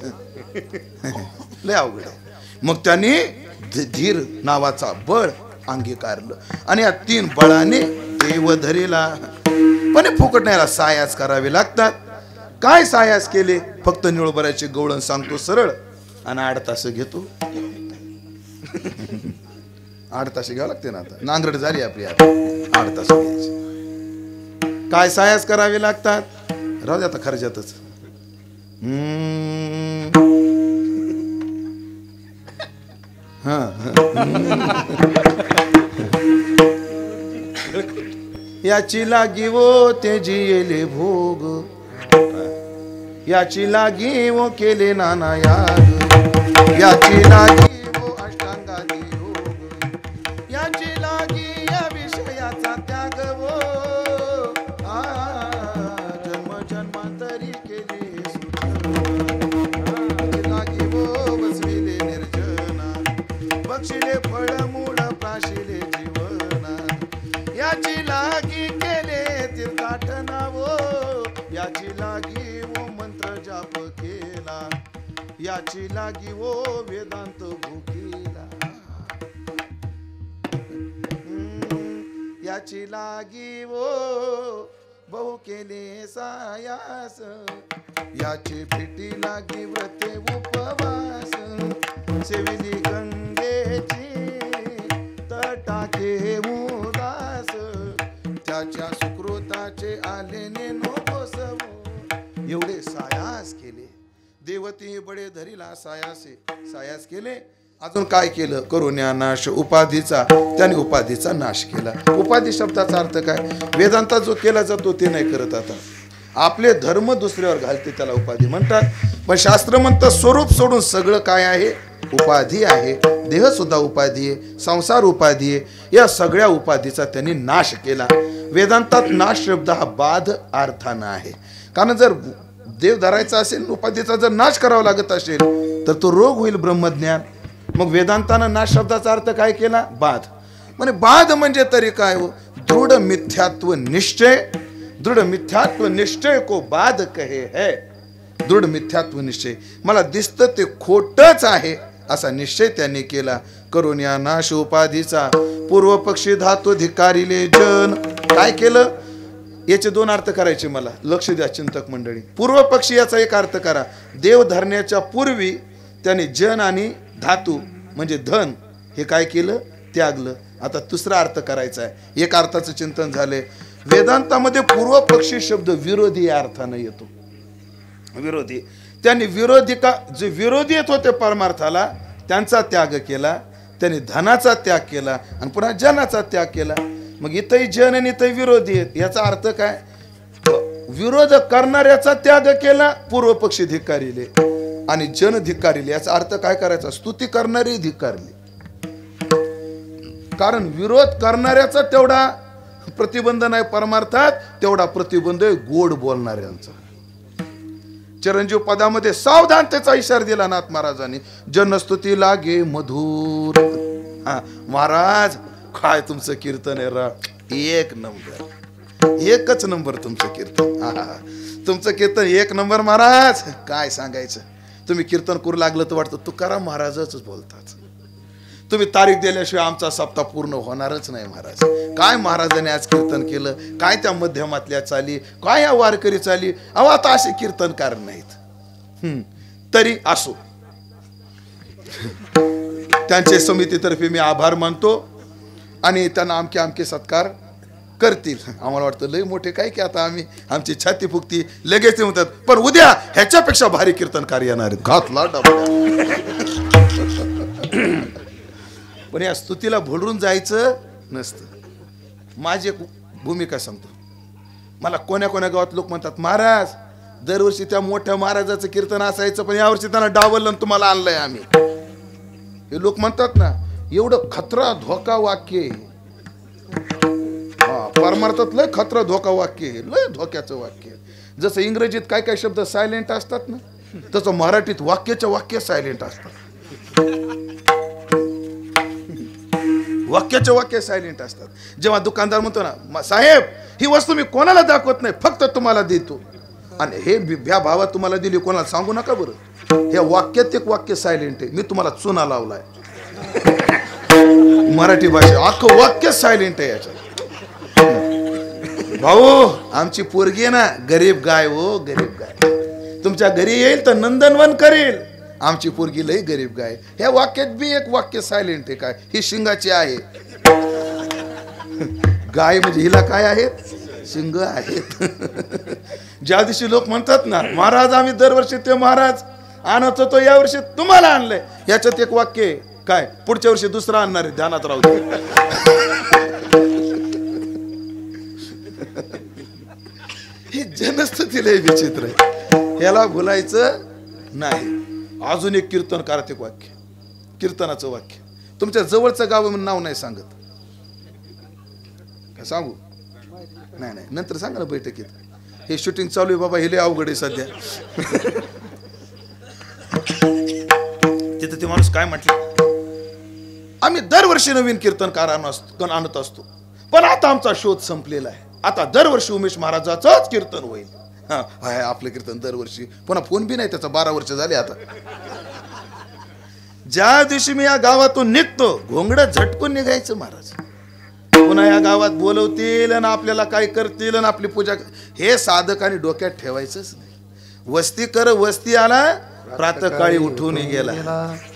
लय अवघड आहे. मग त्यांनी धीर नावाचा बळ अंगीकारलं आणि या 3 बळाने देव धरीला. पण फुकट नाही, सायास करावे लागतात. काय सायास केले? फक्त निळोबराचे गवळण सांगतो सरळ आणि 8 तास घेतो. 8 तास घ्यावं लागते ना, आता नांगरट झाली आपली, 8 तास घ्यायचे. काय सायास करावे लागतात? राहू दे आता खर्चातच. याची लागी वो ते जियेले भोग, याची लागी वो केले नाना याग, याची लागी वो अष्टांगादी योग, याची लागी या विषयाचा त्याग वो जन्म जन्मांतरी केले सुख, लागी वो बसविले निर्जना, बक्षिले फळ मूळ प्राशिले जीवना, याची लागी केले तीर्थाटना वो, याची लागी वो मंत्र जाप केला, याची लागी वो वेदांत भुकीला, याची लागी वो बहु केले सायास, याची भेटी लागी व्रते उपवास, सेविली गंगेची तटाके उदास, त्याच्या सुकृताचे आले नेनो बसवो. एवढे सायास केले. देवती बडे धरीला सायासे, सायास केले. अजून काय केलं? करुण्या नाश उपाधीचा, त्याने उपाधीचा नाश केला. उपाधी शब्दाचा अर्थ काय? वेदांतात जो केला जातो ते नाही करत. आता आपले धर्म दुसऱ्यावर घालते त्याला उपाधी म्हणतात. पण शास्त्र म्हणतं स्वरूप सोडून सगळं काय आहे? उपाधी आहे. देह सुद्धा उपाधी आहे, संसार उपाधी आहे. या सगळ्या उपाधीचा त्यांनी नाश केला. वेदांतात नाश शब्द हा बाध अर्थानं आहे. कारण जर देव धरायचा असेल, उपाधीचा जर नाश करावा लागत असेल तर तो रोग होईल ब्रह्मज्ञान. मग वेदांतानं नाश शब्दाचा अर्थ काय केला? बाध. म्हणजे बाध म्हणजे तरी काय हो? दृढ मिथ्यात्व निश्चय. दृढ मिथ्यात्व निश्चय को बाध कहे है. दृढ मिथ्यात्व निश्चय, मला दिसतं ते खोटच आहे असा निश्चय त्यांनी केला. करून या नाश उपाधीचा पूर्व पक्षी धातू धिकारिले जन. काय केलं? याचे 2 अर्थ करायचे, मला लक्ष द्या चिंतक मंडळी. पूर्व पक्षी याचा एक अर्थ करा. देव धरण्याच्या पूर्वी त्याने जन आणि धातू म्हणजे धन हे काय केलं? त्यागलं. आता दुसरा अर्थ करायचा आहे. एक अर्थाचं चिंतन झाले. वेदांतामध्ये पूर्व पक्षी शब्द विरोधी या अर्थानं येतो. विरोधी, त्यांनी जे विरोधी येत होते परमार्थाला त्यांचा त्याग केला. त्यांनी धनाचा त्याग केला आणि पुन्हा जनाचा त्याग केला. मग इथंही जन आणि इथंही विरोधी आहेत. याचा अर्थ काय? विरोध करणाऱ्याचा त्याग केला पूर्व पक्षी धिक्कारिले आणि जन धिक्कारिले. याचा अर्थ काय करायचा? स्तुती करणारी धिक्कारली. कारण विरोध करणाऱ्याचा तेवढा प्रतिबंध नाही परमार्थात, तेवढा प्रतिबंध आहे गोड बोलणाऱ्यांचा. चिरंजीव पदामध्ये सावधानतेचा इशारा दिला नाथ महाराजांनी. जनस्तुती लागे मधुर. महाराज काय तुमचं कीर्तन आहे रा, एक नंबर, एकच नंबर तुमचं कीर्तन. तुमचं कीर्तन एक नंबर महाराज. काय सांगायचं? तुम्ही कीर्तन करू लागलं तर वाटतं तुकाराम महाराजच बोलतात. तुम्ही तारीख दिल्याशिवाय आमचा सप्ताह पूर्ण होणारच नाही महाराज. काय महाराजांनी आज कीर्तन केलं, काय त्या मध्यमातल्या चाली, काय या वारकरी चाली. अहो आता असे कीर्तनकार नाहीत. तरी असो, त्यांच्या समितीतर्फे मी आभार मानतो आणि त्यांना आमके आमके सत्कार करतील. आम्हाला वाटतं लय मोठे काय की आता आम्ही आमची छाती फुगती लगेच म्हणतात, पण उद्या ह्याच्यापेक्षा भारी कीर्तनकार येणार आहेत. घातला डबा. पण या स्तुतीला भोडून जायचं नसतं. माझी एक भूमिका सांगतो. मला कोण्या कोण्या गावात लोक म्हणतात, महाराज दरवर्षी त्या मोठ्या महाराजाचं कीर्तन असायचं पण यावर्षी त्यांना डावललं आणि तुम्हाला आणलंय आम्ही. हे लोक म्हणतात ना, एवढं खतरा धोका वाक्य. हा, परमार्थात लय खतरा धोका वाक्य, लय धोक्याचं वाक्य. जसं इंग्रजीत काय काय शब्द सायलेंट असतात ना, तसं मराठीत वाक्याच्या वाक्य सायलेंट असतात. वाक्याचे वाक्य सायलेंट असतात. जेव्हा दुकानदार म्हणतो ना, साहेब ही वस्तू मी कोणाला दाखवत नाही, फक्त तुम्हाला देतो. आणि हे ह्या भावात तुम्हाला दिली, कोणाला सांगू नका बरं. हे वाक्यात एक वाक्य सायलेंट आहे, मी तुम्हाला चुना लावलाय. मराठी भाषा अख्खं वाक्य सायलेंट आहे याच्यात. भाऊ आमची पोरगी आहे ना गरीब गाय, हो गरीब गाय, तुमच्या घरी येईल तर नंदनवन करेल. आमची पोरगी लई गरीब गाय. ह्या वाक्यात बी एक वाक्य सायलेंट आहे. काय ही शिंगाची आहे गाय, म्हणजे हिला काय आहेत, शिंग आहेत. ज्या दिवशी लोक म्हणतात ना महाराज आम्ही दरवर्षी ते महाराज आणत होतो, या वर्षी तुम्हाला आणलंय, याच्यात एक वाक्य आहे. काय पुढच्या वर्षी दुसरा आणणार आहे, ध्यानात राहू दे. ही जनस्थिती लय विचित्र आहे, याला बोलायचं नाही. अजून एक कीर्तनकारात एक वाक्य, कीर्तनाचं वाक्य. तुमच्या जवळचं गाव म्हणून नाव नाही सांगत, काय सांगू, नाही नाही नंतर सांगा ना बैठकीत. हे शूटिंग चालू आहे बाबा, हे लय अवघड आहे सध्या. तिथं ते माणूस काय म्हटलं, आम्ही दरवर्षी नवीन कीर्तनकार आणत असतो, पण आता आमचा शोध संपलेला आहे. आता दरवर्षी उमेश महाराजाचंच कीर्तन होईल. हा आपलं कीर्तन दरवर्षी, पुन्हा फोन बी नाही त्याचा, 12 वर्ष झाले आता. ज्या दिवशी मी या गावातून निघतो घोंगडं झटकून निघायचं महाराज. पुन्हा या गावात बोलवतील आणि आपल्याला काय करतील आणि आपली पूजा, हे साधकाने डोक्यात ठेवायचंच नाही. वस्ती कर वस्ती आला, प्रातःकाळी उठून गेला.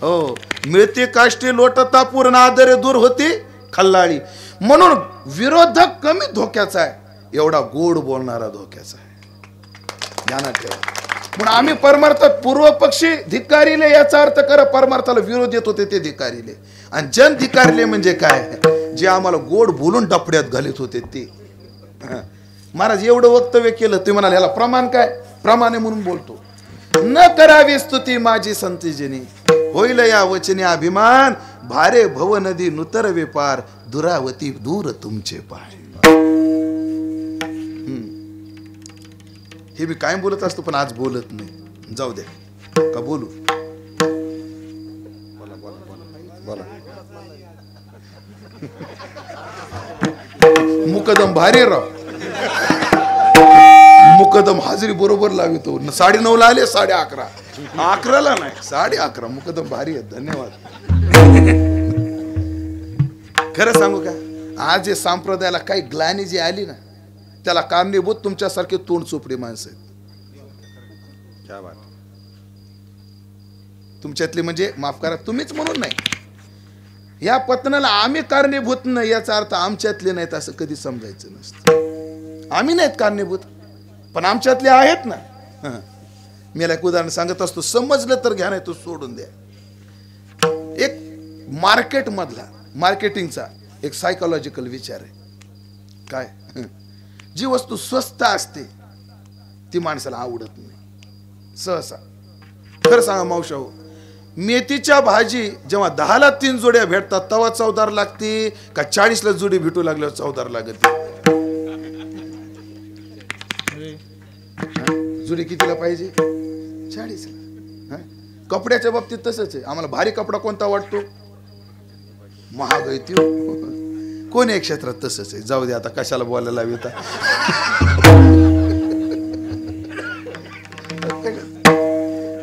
हो मिळते काष्टी लोटता पूर्ण आदरे दूर होती खल्लाळी. म्हणून विरोधक कमी धोक्याचा आहे, एवढा गोड बोलणारा धोक्याचा आहे. ध्यानात ठेवा. म्हणून आम्ही परमार्थात पूर्व पक्षी धिक्कारिले, याचा अर्थ करा परमार्थाला विरोध येत होते ते धिक्कारिले. आणि जन धिक्कारिले म्हणजे काय, जे आम्हाला गोड बोलून डपड्यात घालीत होते ते. महाराज एवढं वक्तव्य केलं, ते म्हणाले ह्याला प्रमाण काय, प्रमाणे म्हणून बोलतो. न करावी स्तुती माझी संतीजनी, होईल या वचने अभिमान, भारे भव नदी नुतर वेपार, दुरावती दूर तुमचे पाय. हे मी कायम बोलत असतो, पण आज बोलत नाही. जाऊ दे का बोलू, बोला. मुकदम भारी राव, मुकदम हाजरी बरोबर लावितो. 9:30 आले, 11:30, 11ला नाही 11:30. मुकदम भारी आहे, धन्यवाद. खरं सांगू का, आज हे संप्रदायाला काही ग्लानी जी आली ना, त्याला कारणीभूत तुमच्यासारखे तोंड चोपडे माणसं आहेत. क्या बात. तुमच्यातली म्हणजे माफ करा, तुम्हीच म्हणून नाही, या पतनाला आम्ही कारणीभूत नाही याचा अर्थ आमच्यातले नाहीत असं कधी समजायचं नसतं. आम्ही नाहीत कारणीभूत, पण आमच्यातले आहेत ना. मी एक उदाहरण सांगत असतो, समजलं तर घ्या, नाही तो सोडून द्या. एक मार्केट मधला, मार्केटिंगचा एक सायकोलॉजिकल विचार आहे. काय, जी वस्तू स्वस्त असते ती माणसाला आवडत नाही सहसा. खरं सांगा मावशा हो, मेथीच्या भाजी जेव्हा 10ला 3 जोड्या भेटतात तेव्हा चवदार लागते का 40ला जोडी भेटू लागल्यावर चवदार लागते? जोडी कितीला पाहिजे? 40ला. कपड्याच्या बाबतीत तसंच आहे. आम्हाला भारी कपडा कोणता वाटतो? महाग आहे तो. कोण एक क्षेत्रात तसंच आहे. जाऊ दे आता, कशाला बोलायला लावता.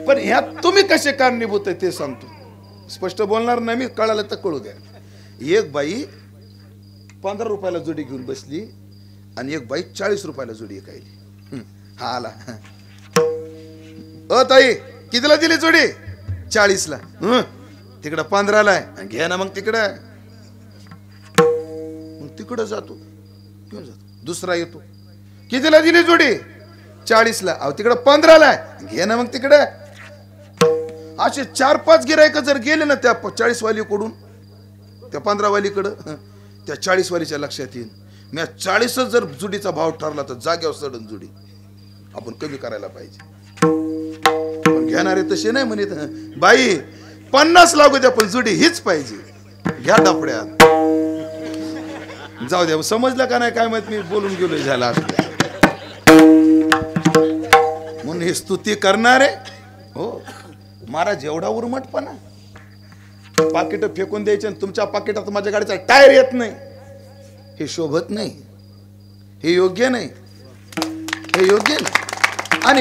पण ह्यात तुम्ही कसे कारणीभूत आहे ते सांगतो. स्पष्ट बोलणार नाही मी, कळालं तर कळू द्या. एक बाई 15 रुपयाला जोडी घेऊन बसली आणि एक बाई 40 रुपयाला जोडी ऐकायली. हा आला, ताई कितीला दिली जोडी? 40ला. तिकडं 15ला आहे. घ्या ना मग तिकडं. मग तिकडं जातो, घेऊन जातो. दुसरा येतो, कितीला दिली जोडी? 40ला. अहो तिकडं 15ला आहे. घे ना मग तिकडं. असे 4-5 गिरायक जर गेले ना त्या 40 वालीकडून त्या 15 वालीकडं, त्या 40 वालीच्या लक्षात येईल मी 40च जर जुडीचा भाव ठरला तर जाग्यावर सडन जुडी. आपण कमी करायला पाहिजे. पण घेणारे तसे नाही म्हणत, बाई 50 लागू द्या पण जुडी हीच पाहिजे. घ्या डापड्यात. जाऊ द्या. समजलं का नाही काय माहित, मी बोलून गेलो झाला. म्हणून ही स्तुती करणारे हो महाराज, एवढा उर्मटपणा. पाकिट फेकून द्यायचे आणि तुमच्या पाकिटात माझ्या गाडीचा टायर येत नाही, हे शोभत नाही. हे योग्य नाही, हे योग्य नाही. आणि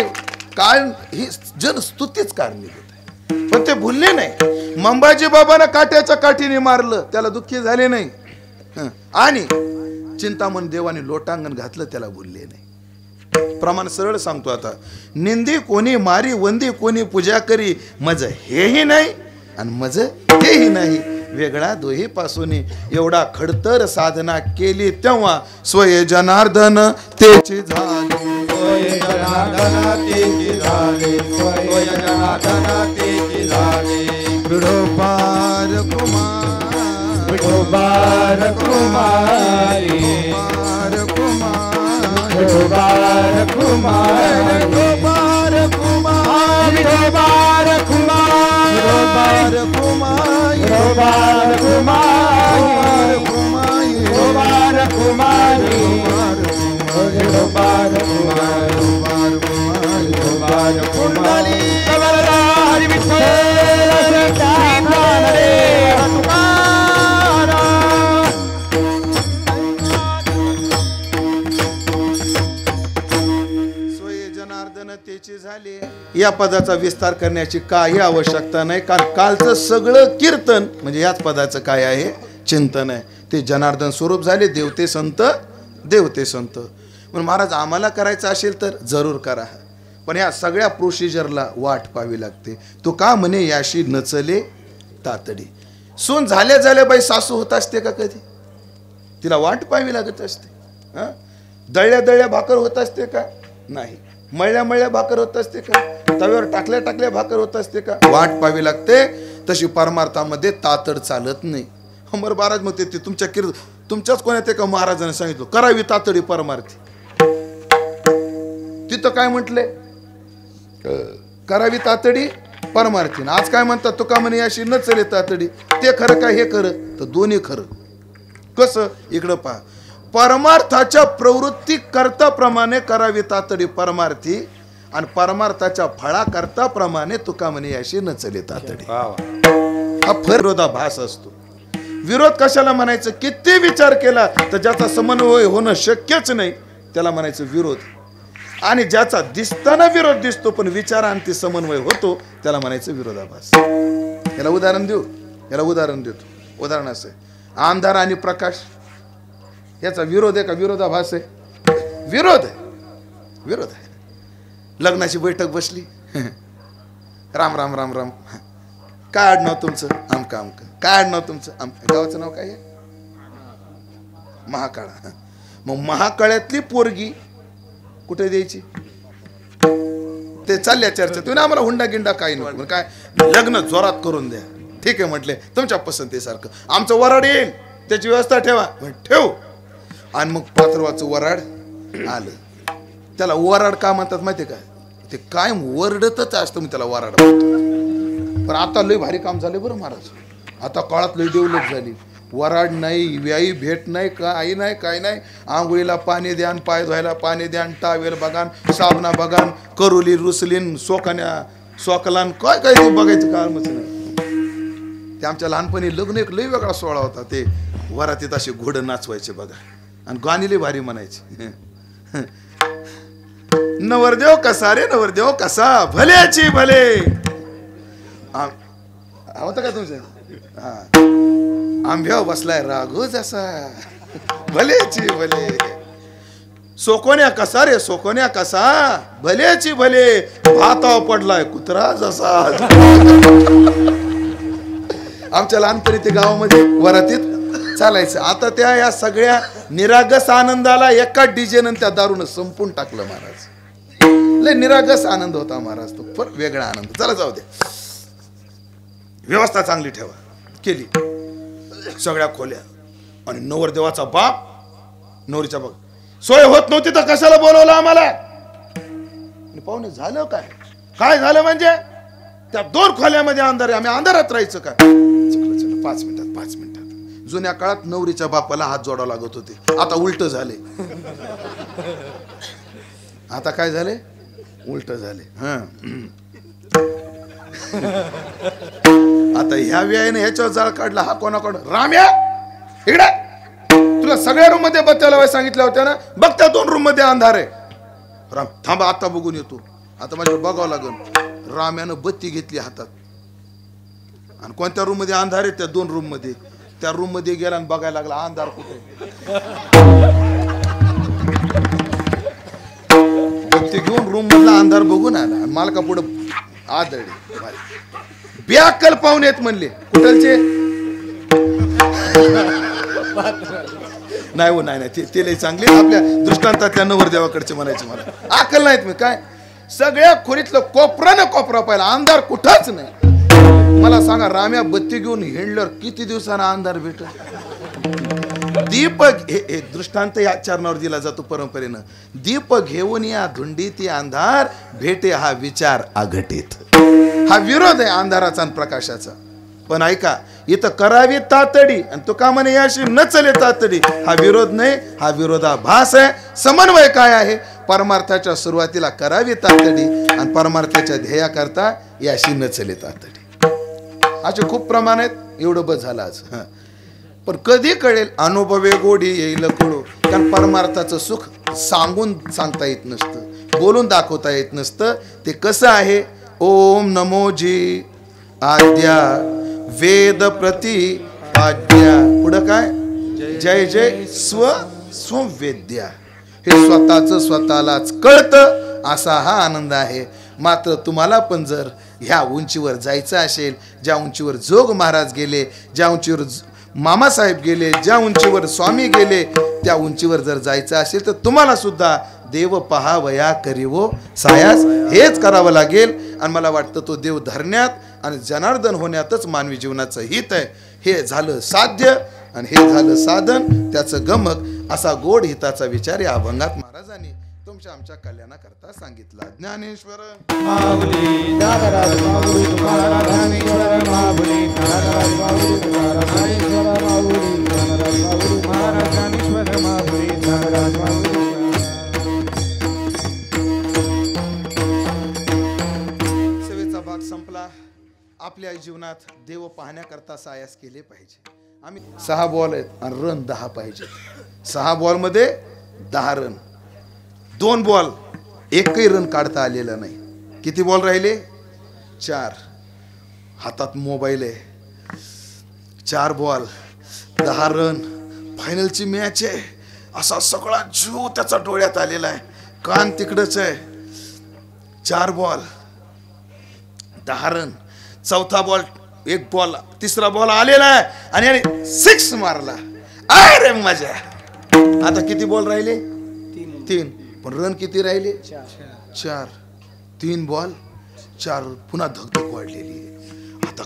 काळ ही जनस्तुतीच कारणीभूत आहे. पण ते भुलले नाही. मंबाजी बाबांना काट्याच्या काठीने मारलं, त्याला दुःखी झाले नाही. आणि चिंतामण देवाने लोटांगण घातलं, त्याला भुलले नाही. प्रमाण सरळ सांगतो आता. निंदी कोणी मारी, वंदी कोणी पूजा करी, मज हेही नाही आणि मज तेही नाही, वेगळा दोही पासून एवढा खडतर साधना केली तेव्हा स्वय जनार्दन तेची झाली. स्वय जनार्दन तेची झाली, स्वय जनार्दन तेची झाली. विठोबार कुमार, विठोबार कुमारी, विठोबार कुमार, विठोबार कुमार, विठोबार कुमार, विठोबार कुमार, विठोबार कुमार, विठोबार कुमारी, विठोबार कुमार, विठोबार कुमारी. कमलधारी विठ्ठल श्रीपानरे तुकाराम. स्वय जनार्दन तेची झाली. या पदाचा विस्तार करण्याची काही आवश्यकता नाही, कारण कालचं सगळं कीर्तन म्हणजे याच पदाचं काय आहे, चिंतन आहे. ते जनार्दन स्वरूप झाले. देवते संत, देवते संत. म्हणून महाराज आम्हाला करायचं असेल तर जरूर करा, पण या सगळ्या प्रोसिजरला वाट पाहावी लागते. तो का म्हणे याशी नचले तातडी. सून झाल्या झाल्या बाई सासू होत असते का कधी? तिला वाट पाहावी लागत असते. दळल्या दळल्या भाकर होत असते का? नाही. मळल्या मळल्या भाकर होत असते का? तव्यावर टाकल्या टाकल्या भाकर होत असते का? वाट पाहावी लागते. तशी परमार्थामध्ये तातड चालत नाही. अमर महाराज मग ते तुमच्या तुमच्याच कोणात एका महाराजांनी सांगितलं करावी तातडी परमार्थी. तिथं काय म्हटले? करावी तातडी परमार्थी. आज काय म्हणतात? तुका म्हणे याशी न चले तातडी. ते खरं काय हे खरं? तर दोन्ही खरं. कसं? इकडं पहा. परमार्थाच्या प्रवृत्ती करताप्रमाणे करावी तातडी परमार्थी, आणि परमार्थाच्या फळा करताप्रमाणे तुका म्हणे याशी न चले तातडी. हा विरोधाभास असतो. विरोध कशाला म्हणायचं? किती विचार केला तर ज्याचा समन्वय होणं शक्यच नाही त्याला म्हणायचं विरोध. आणि ज्याचा दिसताना विरोध दिसतो पण विचारांती समन्वय होतो त्याला म्हणायचं विरोधाभास. याला उदाहरण देऊ, याला उदाहरण देतो. उदाहरण असं आहे, अंधार आणि प्रकाश याचा विरोध आहे का विरोधाभास आहे? विरोध आहे, विरोध आहे. लग्नाची बैठक बसली, राम राम राम राम, काय आडनाव तुमचं? आमका आमका. काय आडनाव तुमचं? आमका. गावाचं नाव काय आहे? महाकाळा. मग महाकाळ्यातली पोरगी कुठे द्यायची? ते चालल्या चर्चा. तुम्ही आम्हाला हुंडा गिंडा काही नको, काय लग्न जोरात करून द्या. ठीक आहे म्हटले, तुमच्या पसंतीसारखं. आमचं वराड येईल त्याची व्यवस्था ठेवा. ठेव. आणि मग पात्रवाचं वराड आलं. त्याला वराड का म्हणतात माहिती का? ते कायम वरडतच असतं, मी त्याला वराड म्हणतो. पण आता लय भारी काम झाले बरं महाराज. आता काळात लय डेव्हलप झाली. वराड नाही, व्याई भेट नाही, काही नाही, काय नाही. आंघोळीला पाणी द्यान, पाय धुवायला पाणी द्यान, टावेल बघान, साबणा बघान, करुली रुसलीन, सोकण्या सोकलान, काय काय ते बघायचं कामच नाही. ते आमच्या लहानपणी लग्न एक लय वेगळा सोहळा होता. ते वरातीत असे घोडं नाचवायचे बघा, आणि गाणी लय भारी म्हणायची. नवरदेव कसा रे नवरदेव कसा, भल्याची भले. होतं का तुमचं? हा, आंब्यावर बसलाय राघू जसा, भलेची भले. सोकोन्या कसा रे सोकोन्या कसा, भलेची भले. भातावर पडलाय कुत्रा जसा. आमच्या लहानपणी ते गावामध्ये वरातीत चालायचं. आता त्या या सगळ्या निरागस आनंदाला एका डीजेनं त्या दारूनं संपून टाकलं महाराज. लय निरागस आनंद होता महाराज तो, पण वेगळा आनंद. चला जाऊ दे, व्यवस्था चांगली ठेवा. केली सगळ्या खोल्या. आणि नवरदेवाचा बाप, नवरीचा बाप, सोय होत नव्हती तर कशाला बोलवलं आम्हाला? आणि पाहुणे झालं काय? काय झालं म्हणजे त्या दोन खोल्यामध्ये अंधार आहे, आम्ही अंधारात राहायचं का? चला चला 5 मिनिटात 5 मिनिटात. जुन्या काळात नवरीच्या बापाला हात जोडावं लागत होते, आता उलट झाले. आता काय झाले? उलट झाले. आता ह्या व्यायाने ह्याच्यावर जाळ काढला. हा कोणाकडं? राम्या इकडे, तुला सगळ्या रूम मध्ये बत्त्या लावायला सांगितल्या होत्या ना, बघ त्या 2 रूम मध्ये अंधार आहे. राम थांबा, आता बघून येतो. आता माझ्याकडे बघावं लागेल. राम्यानं बत्ती घेतली हातात आणि कोणत्या रूम मध्ये अंधार आहे त्या 2 रूम मध्ये, त्या रूम मध्ये गेला आणि बघायला लागला अंधार कुठे. बत्ती घेऊन रूम मधला अंधार बघून आला आणि मालका पुढे आदळले. बेअक्कल पाहुणे आहेत म्हणले. कुठलचे? नाही हो, नाही ते लई चांगले आपल्या दृष्टांतातल्या नवरदेवाकडचे म्हणायचे. मला अक्कल नाहीत मी काय. सगळ्या खोलीतलं कोपरा पाहिला, अंधार कुठंच नाही. मला सांगा, राम्या बत्ती घेऊन हिंडल्यावर किती दिवसांना अंधार भेटल? दीपक हे दृष्टांत या चरणावर दिला जातो परंपरेनं. दीप घेऊन या धुंडीत अंधार भेटे हा विचार अघटित. हा विरोध आहे अंधाराचा आणि प्रकाशाचा. पण ऐका, इथं करावी तातडी आणि तो का म्हणे याशी न चले तातडी. हा विरोध नाही, हा विरोधाभास आहे. समन्वय काय आहे? परमार्थाच्या सुरुवातीला करावी तातडी आणि परमार्थाच्या ध्येयाकरता याशी न चले तातडी. असे खूप प्रमाण आहेत. एवढं बस झालं आज. पण कधी कळेल? अनुभवे गोडी येईल कळू. कारण परमार्थाचं सुख सांगून सांगता येत नसतं, बोलून दाखवता येत नसतं. ते कसं आहे? ओम नमो जी आद्या वेद प्रतिपाद्या. पुढं काय? जय जय स्ववेद्या. हे स्वतःलाच कळतं असा हा आनंद आहे. मात्र तुम्हाला पण जर ह्या उंचीवर जायचं असेल, ज्या उंचीवर जोग महाराज गेले, ज्या उंचीवर मामासाहेब गेले, ज्या उंचीवर स्वामी गेले, त्या उंचीवर जर जायचं असेल तर तुम्हाला सुद्धा देव पहावया करीवो सायास हेच करावं लागेल. आणि मला वाटतं तो देव धरण्यात आणि जनार्दन होण्यातच मानवी जीवनाचं हित आहे. हे झालं साध्य आणि हे झालं साधन, त्याचं गमक. असा गोड हिताचा विचार या अभंगात महाराजांनी तुमच्या आमच्या कल्याणाकरता सांगितला. ज्ञानेश्वर माऊली नागराज माऊली तुकाराम ज्ञानेश्वर माऊली नागराज माऊली तुकाराम ज्ञानेश्वर माऊली नागराज माऊली महाराज ज्ञानेश्वर माऊली नागराज माऊली. सेवेचा भाग संपला. आपल्या जीवनात देव पाहण्याकरता सायास केले पाहिजे. आम्ही 6 बॉल आहेत आणि रन 10 पाहिजे. 6 बॉल मध्ये 10 रन. 2 बॉल एकही रन काढता आलेला नाही. किती बॉल राहिले? 4. हातात मोबाईल आहे. 4 बॉल 10 रन. फायनलची मॅच आहे. असा सगळा जीव त्याचा डोळ्यात आलेला आहे. कान तिकडच आहे. 4 बॉल 10 रन. 4था बॉल 1 बॉल 3रा बॉल आलेला आहे आणि 6 मारला. अरे मजा. आता किती बॉल राहिले? 3. पण रन किती राहिले? 4. 3 बॉल 4. पुन्हा धगधग वाढलेली आहे. आता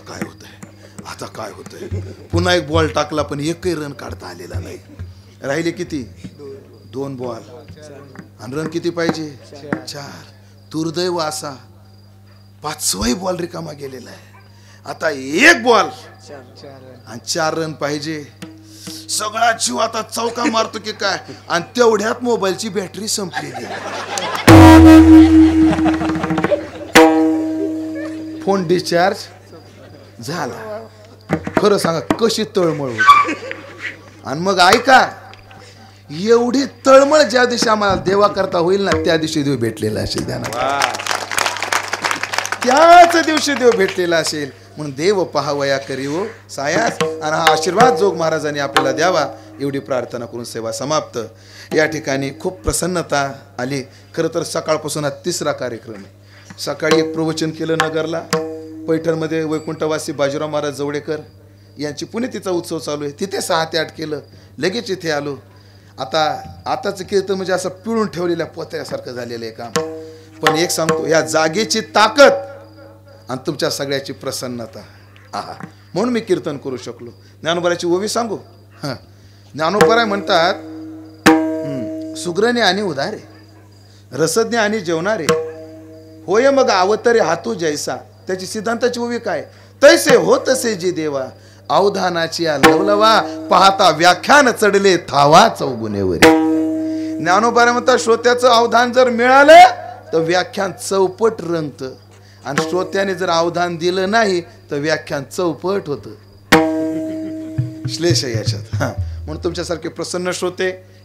काय होतंय? पुन्हा 1 बॉल टाकला पण एकही रन काढता आलेला नाही. राहिले किती? 2 बॉल आणि रन किती पाहिजे? 4. दुर्दैव असा 5वाही बॉल रिकामा गेलेला आहे. आता 1 बॉल आणि 4 रन पाहिजे. सगळा जीव आता चौका मारतो की काय. आणि तेवढ्यात मोबाईलची बॅटरी संपलेली. फोन डिस्चार्ज झाला. खरं सांगा कशी तळमळ होती. आणि मग ऐका, एवढी तळमळ ज्या दिवशी आम्हाला देवा करता होईल ना, त्या दिवशी देव भेटलेला असेल. त्याच दिवशी देव भेटलेला असेल. म्हणून देव पहावया करीवो सायास. आणि हा आशीर्वाद जोग महाराजांनी आपल्याला द्यावा एवढी प्रार्थना करून सेवा समाप्त. या ठिकाणी खूप प्रसन्नता आली. खरं तर सकाळपासून हा 3रा कार्यक्रम आहे. सकाळी एक प्रवचन केलं नगरला. पैठणमध्ये वैकुंठवासी बाजीराव महाराज जवळेकर यांची पुण्यतिथीचा उत्सव चालू आहे. तिथे 6 ते 8 केलं. लगेच इथे आलो. आताचं कीर्तन म्हणजे असं पिळून ठेवलेल्या पोत्यासारखं झालेलं आहे काम. पण एक सांगतो, या जागेची ताकद आणि तुमच्या सगळ्याची प्रसन्नता, आहा, म्हणून मी कीर्तन करू शकलो. ज्ञानोबाची ओवी सांगू. ज्ञानोबराय म्हणतात, सुग्रणे आणि उदारे, रसज्ञ आणि जेवणारे, होय मग अवतरे हातू जैसा. त्याची सिद्धांताची ओवी काय? तैसे हो तसे जी देवा, अवधानाची लवलवा, पाहता व्याख्यान चढले थावा चौगुणेवरी. ज्ञानोबराय म्हणतात, श्रोत्याचं अवधान जर मिळालं तर व्याख्यान चौपट रंगतं. आणि श्रोत्याने जर अवधान दिलं नाही तर व्याख्यान चौपट होतं. श्लेष आहे याच्यात. म्हणून तुमच्यासारखे प्रसन्न श्रोते